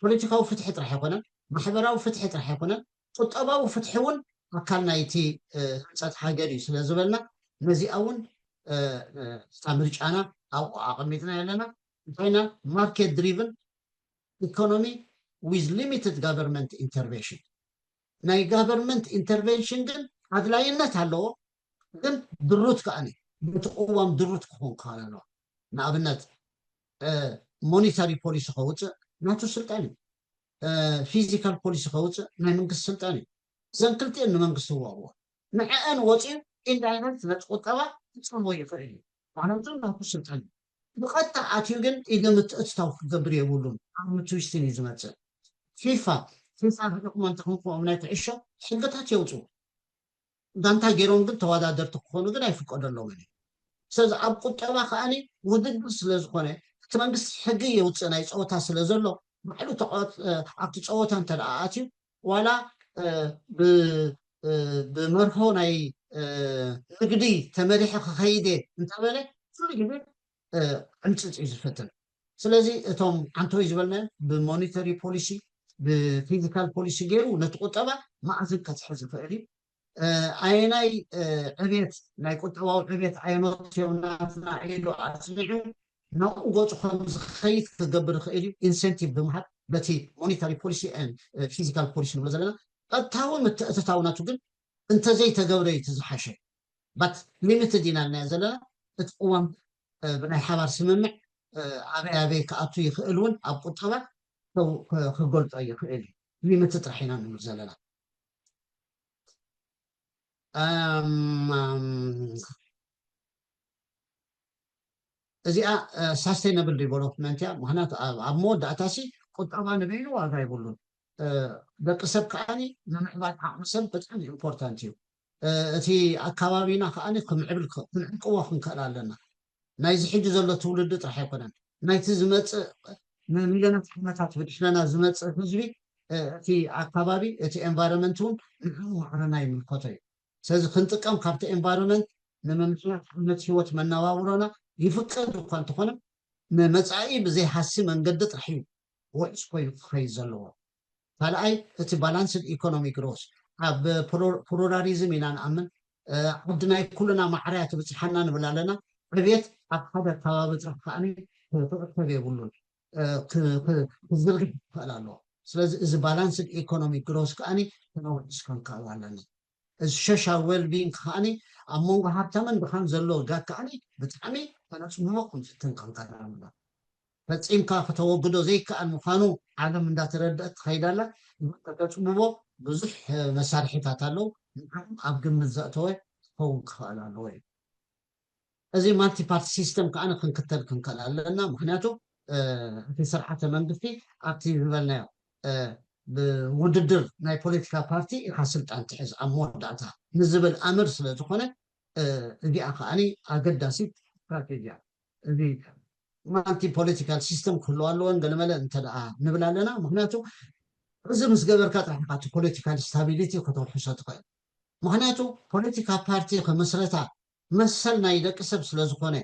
S4: بوليتيكاو فتحت راح يكون محبراو فتحت راح يكون وطبعا فتحون أكلنا يتي صات حاجري سلازبلنا نزي أون استعمرج أنا أو عقمتنا لنا بين market driven economy with limited government intervention ناي government intervention جن هذا لا ينت هلو جن دروت كأني بتقوم دروت كون كانوا نعبنت مونيتاري بوليس خوت ناتو سلطاني فيزيكال بوليس خوت نمنقص سلطاني زنقلتي انه منقص هو مع ان وطي ان دايركت نتقطوا تصمو يفعل معناته ناتو سلطاني بقطع اتيوغن اذا متأتاو قبري يقولون عم تويستين يزمت فيفا حكم انت كنكم امنات عشا حقتها يوصو دانتا جيرون قد توادر تكونوا قد يفقدوا له سز اب قطوا خاني ودد سلازخونه تمنقص حقيه وصنا يصوتا سلازلو بحلو تقوت عقد صوتا انت دعاتي ولا بمرحو ناي ንግዲ ተመሪሐ ክኸይደ እንተበለ ኩሉ ግዜ ዕንፅፅ እዩ ዝፈትን ስለዚ እቶም ዓንተወይ ዝበልና ብሞኒተሪ ፖሊሲ ብፊዚካል ፖሊሲ ገይሩ ነቲ ቁጠባ ማዕዝን ከትሕዝ ይኽእል እዩ ኣየናይ ዕብየት ናይ ቁጠባዊ ዕብየት ኣይኖትዮም ናትና ኢሉ ኣፅኒዑ ናብኡ ገፁ ከም ዝኸይድ ክገብር ይኽእል እዩ ኢንሴንቲቭ ብምሃብ በቲ ሞኒተሪ ፖሊሲ ፊዚካል ፖሊሲ ንብሎ ዘለና ቀጥታውን ምትእትታውናቱ ግን እንተዘይተገብረ እዩ ዝሓሸ ባት ሊሚትድ ኢና ልናዮ ዘለና እቲ ቅዋም ብናይ ሓባር ስምምዕ ኣበይ ኣበይ ክኣቱ ይኽእል እውን ኣብ ቁጠባ ክገልፆ ይኽእል እዩ ሊሚትድ ጥራሕ ኢና ንብል ዘለና እዚኣ ሳስቴይነብል ዲቨሎፕመንት እያ ምክንያቱ ኣብ መወዳእታሲ ቁጠባ ንበይኑ ዋጋ ይብሉን ደቂ ሰብ ከዓኒ ንምዕባል ዓቕሚ ሰብ ብጣዕሚ ኢምፖርታንት እዩ እቲ ኣከባቢና ከዓኒ ክንዕቅቦ ክንክእል ኣለና ናይዚ ሕጂ ዘሎ ትውልዲ ጥራሕ ኣይኮነን ናይቲ ዝመፅእ ሚልዮናት ዓመታት ብድሕረና ዝመፅእ ህዝቢ እቲ ኣከባቢ እቲ ኤንቫይሮንመንት እውን ንዕኡ ዋዕረና ይምልከቶ እዩ ስለዚ ክንጥቀም ካብቲ ኤንቫይሮንመንት ንምምፅላዕ ዓይነት ሂወት መነባብሮና ይፍቀድ እኳ እንተኾነ ንመፃኢ ብዘይሃሲ መንገዲ ጥራሕ እዩ ውዕስ ኮይኑ ክኸይድ ዘለዎ ካልኣይ እቲ ባላንስድ ኢኮኖሚ ግሮስ ኣብ ፕሉራሊዝም ኢና ንኣምን ዓዲ ናይ ኩልና ማዕርያ ትብፅሓና ንብል ኣለና ዕብየት ኣብ ሓደ ከባቢ ጥራሕ ከዓኒ ክዕከብ የብሉን ክዝርግሕ ይኽእል ኣለዎ ስለዚ እዚ ባላንስድ ኢኮኖሚ ግሮስ ከዓኒ ክነውዕስ ክንክእል ኣለና እዚ ሶሻል ዌልቢንግ ከዓኒ ኣብ መንጎ ሃብታምን ድኻን ዘሎ ጋር ከዓኒ ብጣዕሚ ተነፅምሞ ክንፍትን ክንክእል ኣለና ፈፂምካ ከተወግዶ ዘይከኣል ምዃኑ ዓለም እንዳተረድአት ትኸይድ ኣላ ተገፅምዎ ብዙሕ መሳርሒታት ኣለው ኣብ ግምት ዘእተወ ክኸውን ክኽእል ኣለዎ እዩ እዚ ማልቲ ፓርቲ ሲስተም ከዓነ ክንክተል ክንክእል ኣለና ምክንያቱ እቲ ስርዓተ መንግስቲ ኣብቲ ዝበልናዮ ብውድድር ናይ ፖለቲካ ፓርቲ ኢኻ ስልጣን ትሕዝ ኣብ መወዳእታ ንዝብል ኣምር ስለ ዝኾነ እዚኣ ከዓኒ ኣገዳሲ ስትራቴጂ እዚ ማልቲ ፖለቲካል ሲስተም ክህልዎ ኣለዎን ገለመለ እንተደኣ ንብል ኣለና ምክንያቱ እዚ ምስ ገበርካ ጥራሕካ እቲ ፖለቲካል ስታቢሊቲ ከተውሕሶ ትኽእል ምክንያቱ ፖለቲካ ፓርቲ ክምስረታ መሰል ናይ ደቂ ሰብ ስለ ዝኾነ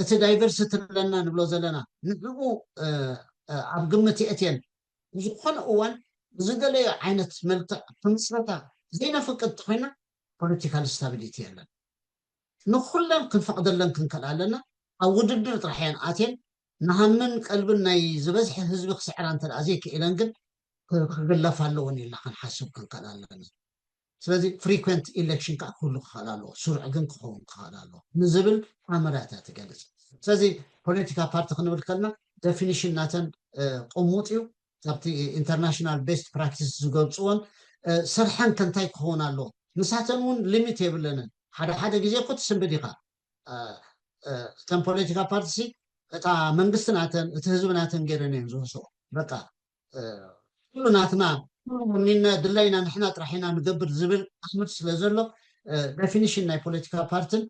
S4: እቲ ዳይቨርሲቲ ኣለና ንብሎ ዘለና ንዕኡ ኣብ ግምት የእትየን ዝኾነ እዋን ዝደለዮ ዓይነት መልክዕ ክምስረታ ዘይነፍቅድ ኮይና ፖለቲካል ስታቢሊቲ የለን ንኩለን ክንፈቅደለን ክንክእል ኣለና ኣብ ውድድር ጥራሕ እየን ኣትየን ንሃምን ቀልብን ናይ ዝበዝሐ ህዝቢ ክስዕራ እንተደኣ ዘይክኢለን ግን ክግለፍ ኣለዎን ኢልና ክንሓስብ ክንክእል ኣለና ስለዚ ፍሪኩዌንት ኢሌክሽን ከዓ ክህሉ ክኽእል ኣለዎ ስሩዕ ግን ክኸውን ክኽእል ኣለዎ ንዝብል ኣመራታ ትገልፅ ስለዚ ፖለቲካ ፓርቲ ክንብል ከለና ዴፊኒሽን ናተን ቅሙጥ እዩ ካብቲ ኢንተርናሽናል ቤስት ፕራክቲስ ዝገልፅዎን ስርሐን ከንታይ ክኸውን ኣለዎ ንሳተን እውን ሊሚት የብለንን ሓደ ሓደ ግዜ እኮ ትስንብድ ኢኻ እተን ፖለቲካ ፓርቲ እታ መንግስቲ ናተን እቲ ህዝቢ ናተን ገይረን እዮም ዝወስኦ በቃ ኩሉ ናትና ኒና ድላይና ንሕና ጥራሕ ኢና ንገብር ዝብል ኣሕመድ ስለ ዘሎ ዴፊኒሽን ናይ ፖለቲካ ፓርትን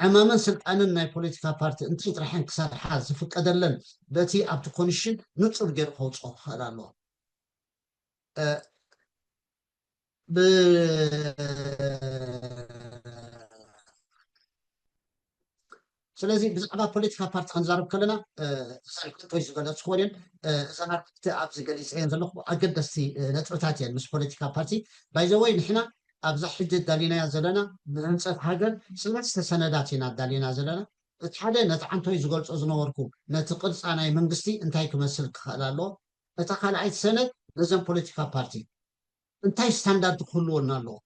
S4: ዕማመን ስልጣንን ናይ ፖለቲካ ፓርቲ እንታይ ጥራሕን ክሰርሓ ዝፍቀደለን በቲ ኣብቲ ኮንሽን ንፁር ገይሩ ከውፅኦ ክኽእል ኣለዎ ስለዚ ብዛዕባ ፖለቲካ ፓርቲ ክንዛረብ ከለና ሳይኮቶይ ዝገለፅክዎ እየን እዘን ኣርክቲ ኣብዚ ገሊፀ እየን ዘለኹ ኣገደስቲ ነጥብታት እየን ምስ ፖለቲካ ፓርቲ ባይዘወይ ንሕና ኣብዛ ሕጂ ኣዳሊናያ ዘለና ብህንፀት ሃገር ሰለስተ ሰነዳት ኢና ኣዳሊና ዘለና እቲ ሓደ ነቲ ዓንቶይ ዝገልፆ ዝነበርኩ ነቲ ቅርፃ ናይ መንግስቲ እንታይ ክመስል ክኽእል ኣለዎ እታ ካልኣይቲ ሰነድ ነዘን ፖለቲካ ፓርቲ እንታይ ስታንዳርድ ክህልወና ኣለዎ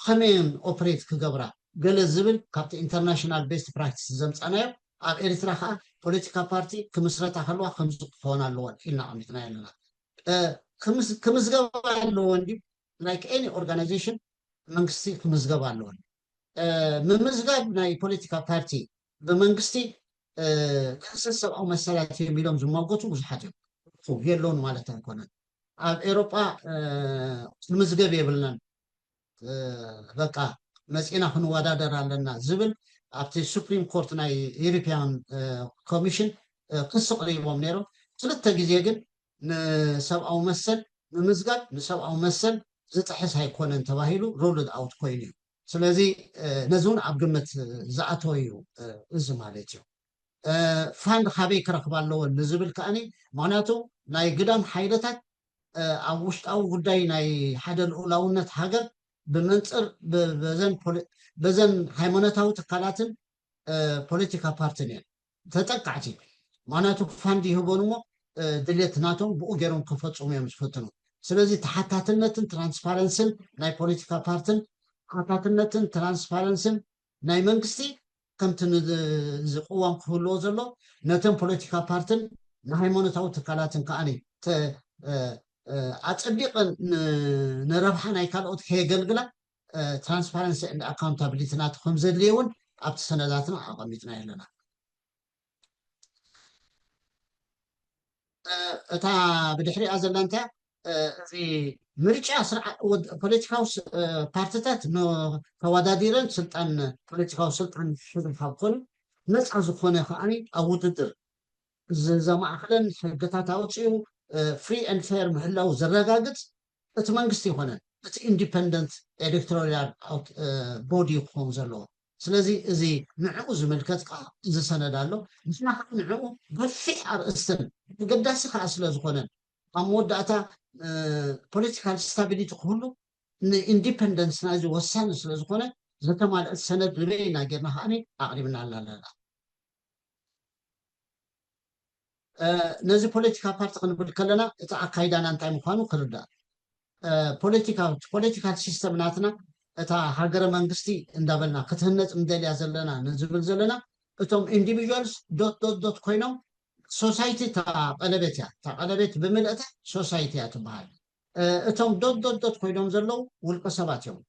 S4: ከመይን ኦፕሬት ክገብራ ገለ ዝብል ካብቲ ኢንተርናሽናል ቤስት ፕራክቲስ ዘምፃናዮ ኣብ ኤርትራ ከዓ ፖለቲካ ፓርቲ ክምስረታ ከለዋ ከምዚ ክኸውን ኣለዎን ኢልና ቀሚጥና ኣለና ክምዝገባ ኣለዎን ዲ ላይክ ኤኒ ኦርጋናይዜሽን መንግስቲ ክምዝገባ ኣለዎን ምምዝጋብ ናይ ፖለቲካ ፓርቲ ብመንግስቲ ክሰብ ሰብኣዊ መሰላት እዮም ኢሎም ዝመገቱ ብዙሓት እዮም የለውን ማለት ኣይኮነን ኣብ ኤሮጳ ምዝገብ የብልናን በቃ መፂና ክንወዳደር ኣለና ዝብል ኣብቲ ሱፕሪም ኮርት ናይ ዩሮፒያን ኮሚሽን ክስ ቀሪቦም ነይሮም ክልተ ግዜ ግን ንሰብኣዊ መሰል ንምዝጋብ ንሰብኣዊ መሰል ዝጥሕስ ኣይኮነን ተባሂሉ ሮልድ ኣውት ኮይኑ እዩ ስለዚህ ነዙን ኣብ ግምት ዝኣተወ እዩ እዚ ማለት እዩ ፋንድ ካበይ ክረክባ ኣለዎ ንዝብል ከዓኒ ምክንያቱ ናይ ግዳም ሓይልታት ኣብ ውሽጣዊ ጉዳይ ናይ ሓደ ልኡላውነት ሃገር ብመንፅር በዘን ሃይማኖታዊ ትካላትን ፖለቲካ ፓርቲን እየን ተጠቃዕቲ ምክንያቱ ፋንድ ይህቦን እሞ ድሌት ናቶም ብኡ ገይሮም ክፈፅሙ እዮም ዝፍትኑ ስለዚ ተሓታትነትን ትራንስፓረንስን ናይ ፖለቲካ ፓርቲን ተሓታትነትን ትራንስፓረንስን ናይ መንግስቲ ከምቲ ዝቅዋም ክህልዎ ዘሎ ነተን ፖለቲካ ፓርቲን ንሃይማኖታዊ ትካላትን ከዓኒ ኣፀቢቐን ንረብሓ ናይ ካልኦት ከየገልግላ ትራንስፓረንሲ and accountability ናቱ ከም ዘድልየ እውን ኣብቲ ሰነዳትና ኣቐሚጥና ኣለና እታ ብድሕሪኣ ዘላ እንታይ እዚ ምርጫ ፖለቲካዊ ፓርቲታት ተወዳዲረን ስልጣን ፖለቲካዊ ስልጣን ካብ ኮኑ ነፃ ዝኾነ ከዓኒ ኣብ ውድድር ዘማእኸለን ሕግታት ኣውፅኡ ፍሪ ኤንድ ፌር ምህላው ዘረጋግፅ እቲ መንግስቲ ይኮነን እቲ ኢንዲፐንደንት ኤሌክቶራል ቦዲ ክኸውን ዘለዎ ስለዚ እዚ ንዕኡ ዝምልከት ከዓ ዝሰነድ ኣሎ ንስና ከዓ ንዕኡ ገፊሕ ኣርእስትን ገዳሲ ከዓ ስለ ዝኾነን ኣብ መወዳእታ ፖለቲካል ስታቢሊቲ ክህሉ ንኢንዲፐንደንስ ናዚ ወሳኒ ስለ ዝኾነ ዘተማልአት ሰነድ ንበይና ጌርና ከዓኒ ኣቕሪብና ኣለና ነዚ ፖለቲካ ፓርቲ ክንብል ከለና እቲ ኣካይዳና እንታይ ምዃኑ ክርዳእ ፖለቲካል ሲስተም ናትና እታ ሃገረ መንግስቲ እንዳበልና ክትህነፅ ምደልያ ዘለና ንዝብል ዘለና እቶም ኢንዲቪጁዋልስ ዶት ኮይኖም ሶሳይቲ ቀለቤት እያ እታ ቀለቤት ብምልእታ ሶሳይቲ እያ ትበሃል እቶም ዶት ኮይኖም ዘለው ውልቀ ሰባት እዮም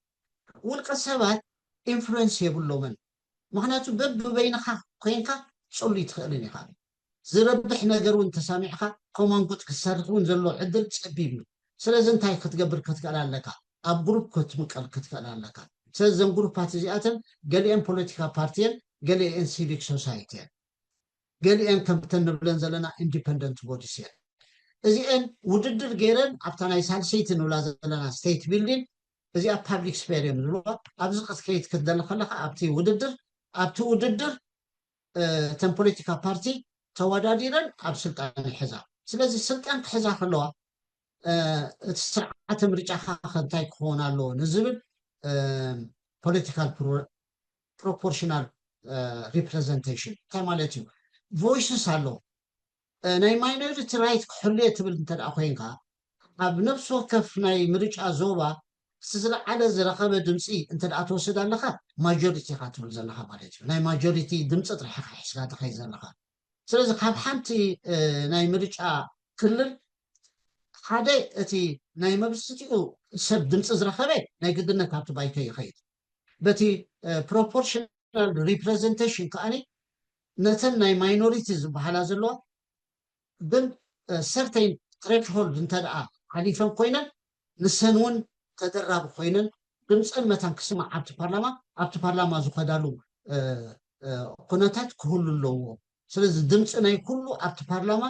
S4: ውልቀ ሰባት ኢንፍሉንስ የብሎምን ምክንያቱ በብበይንካ ኮይንካ ፅሉይ ትኽእልን ኢኻ ዝረብሕ ነገር እውን ተሰሚዕካ ኮማንጎት ክሰርሕ እውን ዘሎ ዕድል ፀቢብ እዩ ስለዚ እንታይ ክትገብር ክትክእል ኣለካ ኣብ ግሩፕ ክትምቀል ክትክእል ኣለካ ስለዚ እዘን ግሩፓት እዚኣተን ገሊአን ፖለቲካ ፓርቲየን ገሊአን ሲቪክ ሶሳይቲ እየን ገሊአን ከምተን ንብለን ዘለና ኢንዲፐንደንት ቦዲስ እየን እዚአን ውድድር ገይረን ኣብታ ናይ ሳልሰይቲ ንብላ ዘለና ስቴት ቢልዲንግ እዚኣ ፓብሊክ ስፔር እዮም ዝብልዋ ኣብዚ ክትከይድ ክትደሊ ከለካ ኣብቲ ውድድር እተን ፖለቲካ ፓርቲ ተወዳዲረን ኣብ ስልጣን ይሕዛ ስለዚ ስልጣን ክሕዛ ከለዋ እቲ ስርዓተ ምርጫካ እንታይ ክኸውን ኣለዎ ንዝብል ፖለቲካል ፕሮፖርሽናል ሪፕሬዘንቴሽን እንታይ ማለት እዩ ቮይስስ ኣሎ ናይ ማይኖሪቲ ራይት ክሕልየ ትብል እንተደኣ ኮይንካ ኣብ ነፍሲ ወከፍ ናይ ምርጫ ዞባ ዝለዓለ ዝረኸበ ድምፂ እንተደኣ ትወስድ ኣለካ ማጆሪቲ ኢካ ትብል ዘለካ ማለት እዩ ናይ ማጆሪቲ ድምፂ ጥራሕካ ሒዝካ ትኸይድ ዘለካ ስለዚ ካብ ሓንቲ ናይ ምርጫ ክልል ሓደ እቲ ናይ መብዛሕትኡ ሰብ ድምፂ ዝረኸበ ናይ ግድነት ኣብቲ ባይተ ይኸይድ በቲ ፕሮፖርሽናል ሪፕሬዘንቴሽን ከዓኒ ነተን ናይ ማይኖሪቲ ዝበሃላ ዘለዋ ግን ሰርተይን ትሬሽሆልድ እንተደኣ ሓሊፈን ኮይነን ንሰን እውን ተደራቢ ኮይነን ድምፀን መታን ክስማዕ ኣብቲ ፓርላማ ዝኸዳሉ ኩነታት ክህሉ ኣለዎ ስለዚ ድምፂ ናይ ኩሉ ኣብቲ ፓርላማ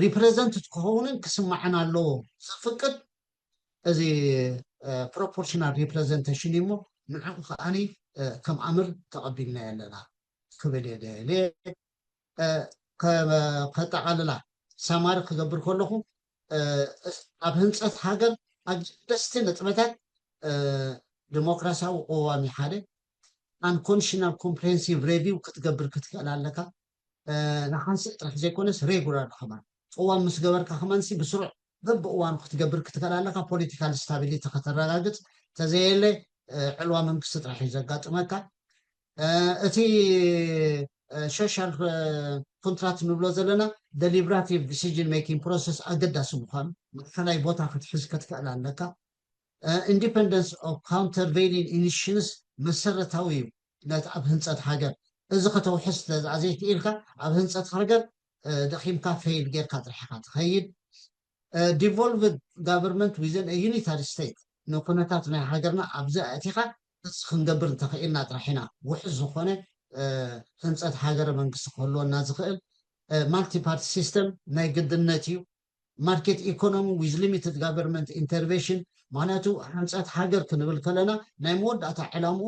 S4: ሪፕሬዘንትድ ክኸውንን ክስማዕን ኣለዎ ዝፍቅድ እዚ ፕሮፖርሽናል ሪፕሬዘንቴሽን እሞ ንዕኡ ከዓኒ ከም ኣምር ተቐቢልና ኣለና ክብል የደልየ ከጠቓልላ ሰማሪ ክገብር ከለኹ ኣብ ህንፀት ሃገር ኣገደስቲ ነጥበታት ዲሞክራሲያዊ ቅዋሚ ሓደ አንኮንሽናል ኮምፕሬሄንሲቭ ሬቪው ክትገብር ክትክእል ኣለካ ንሓንስእ ጥራሕ ዘይኮነስ ሬጉላር ከማን ቅዋም ምስ ገበርካ ከማንሲ ብስሩዕ በብእዋኑ ክትገብር ክትክእል ኣለካ ፖለቲካል ስታቢሊቲ ከተረጋግፅ ተዘየለ ዕልዋ መንግስቲ ጥራሕ እዩ ዘጋጥመካ እቲ ሶሻል ኮንትራክት ንብሎ ዘለና ደሊብራቲቭ ዲሲዥን ሜኪንግ ፕሮሰስ ኣገዳሲ ምኳኑ ማእከላይ ቦታ ክትሕዝ ክትክእል ኣለካ ኢንዲፐንደንስ ኦፍ ካውንተርቬይሊንግ ኢኒሽንስ መሰረታዊ እዩ ነቲ ኣብ ህንፀት ሃገር እዚ ከተውሕዝ ዘይክኢልካ ኣብ ህንፀት ሃገር ደኺምካ ፌይል ጌርካ ጥርሕካ ትኸይድ ዲቮልቭድ ጋቨርንመንት ዊዝን ዩኒታሪ ስቴት ንኩነታት ናይ ሃገርና ኣብዚ ኣእቲኻ እዚ ክንገብር እንተኽኢልና ጥራሕ ኢና ውሕዝ ዝኾነ ህንፀት ሃገረ መንግስቲ ክህልወና ዝኽእል ማልቲ ፓርቲ ሲስተም ናይ ግድነት እዩ ማርኬት ኢኮኖሚ ዊዝ ሊሚትድ ጋቨርንመንት ኢንተርቬንሽን ማለቱ ህንፀት ሃገር ክንብል ከለና ናይ መወዳእታ ዕላምኡ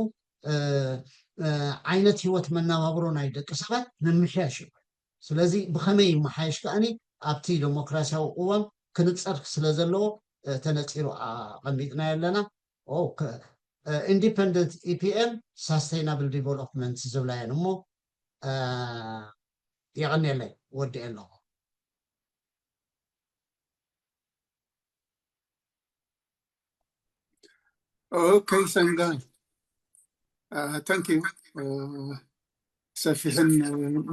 S4: ዓይነት ህይወት መነባብሮ ናይ ደቂ ሰባት ንምምሕያሽ እዩ ስለዚ ብኸመይ ይመሓየሽ ከኣኒ ኣብቲ ዲሞክራሲያዊ ቅዋም ክንፀር ስለ ዘለዎ ተነፂሩ ኣቐሚጥና ኣለና ኢንዲፐንደንት ኢፒኤም ሳስቴይናብል ዲቨሎፕመንት ዝብላ እየን እሞ የቐኒየለይ ወዲእ ኣለኹ
S3: Okay, Sangai. Thank you. سفيحن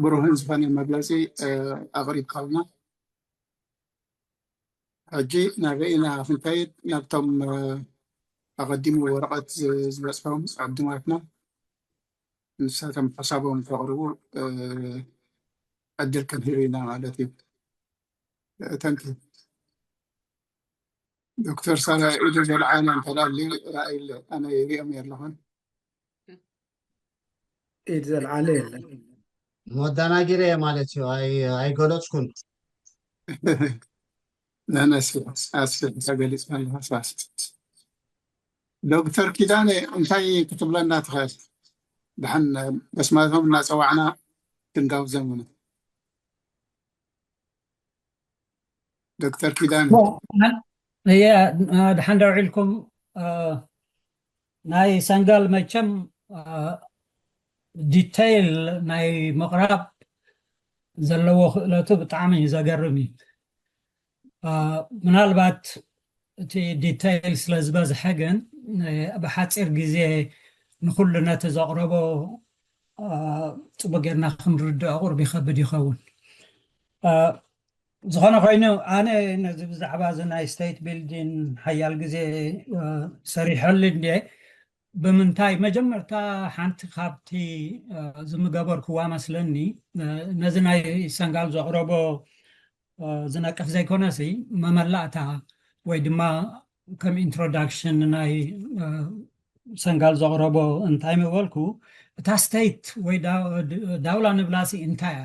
S3: بروهن زبان المجلسي أغريب قلنا أجي نبينا في البيت نبتم أقدموا ورقة زباسهم عبدنا وعفنا نساتم حسابهم فغروا أدل كان هيرينا على تيب thank you. دكتور صالح إجازة العالم طلال لي رأي أنا يري أمير لهن
S1: إجازة العالم
S4: مودانا جيري مالتي أي قولتكم
S3: لا أنا أسف سأقول اسم الله فاست دكتور كيداني أنتي كتب لنا تخيل دحن بس ما هم الناس أوعنا تنقاو زمنا دكتور كيداني
S5: هي دحن دعي لكم ناي سنغال مچم ديتيل ناي مقرب زلو خلاتو بطعمي زقرمي منالبات تي ديتيل سلازباز حاجن بحاصير غزي نخلنا تزقربو صبغرنا خمرد قرب يخبد يخون زخنا خاينو انا نزب زعبا زناي ستيت بيلدين حيال غزي صريح لندي بمنتاي مجمرتا حنت خابتي زمغبر كوا مسلني نزناي سنغال زقربو زناقف زي كوناسي مملاتا ወይ ድማ ከም ኢንትሮዳክሽን ናይ ሰንጋል ዘቕረቦ እንታይ ምበልኩ እታ ስቴት ወይ ዳውላ ንብላሲ እንታይ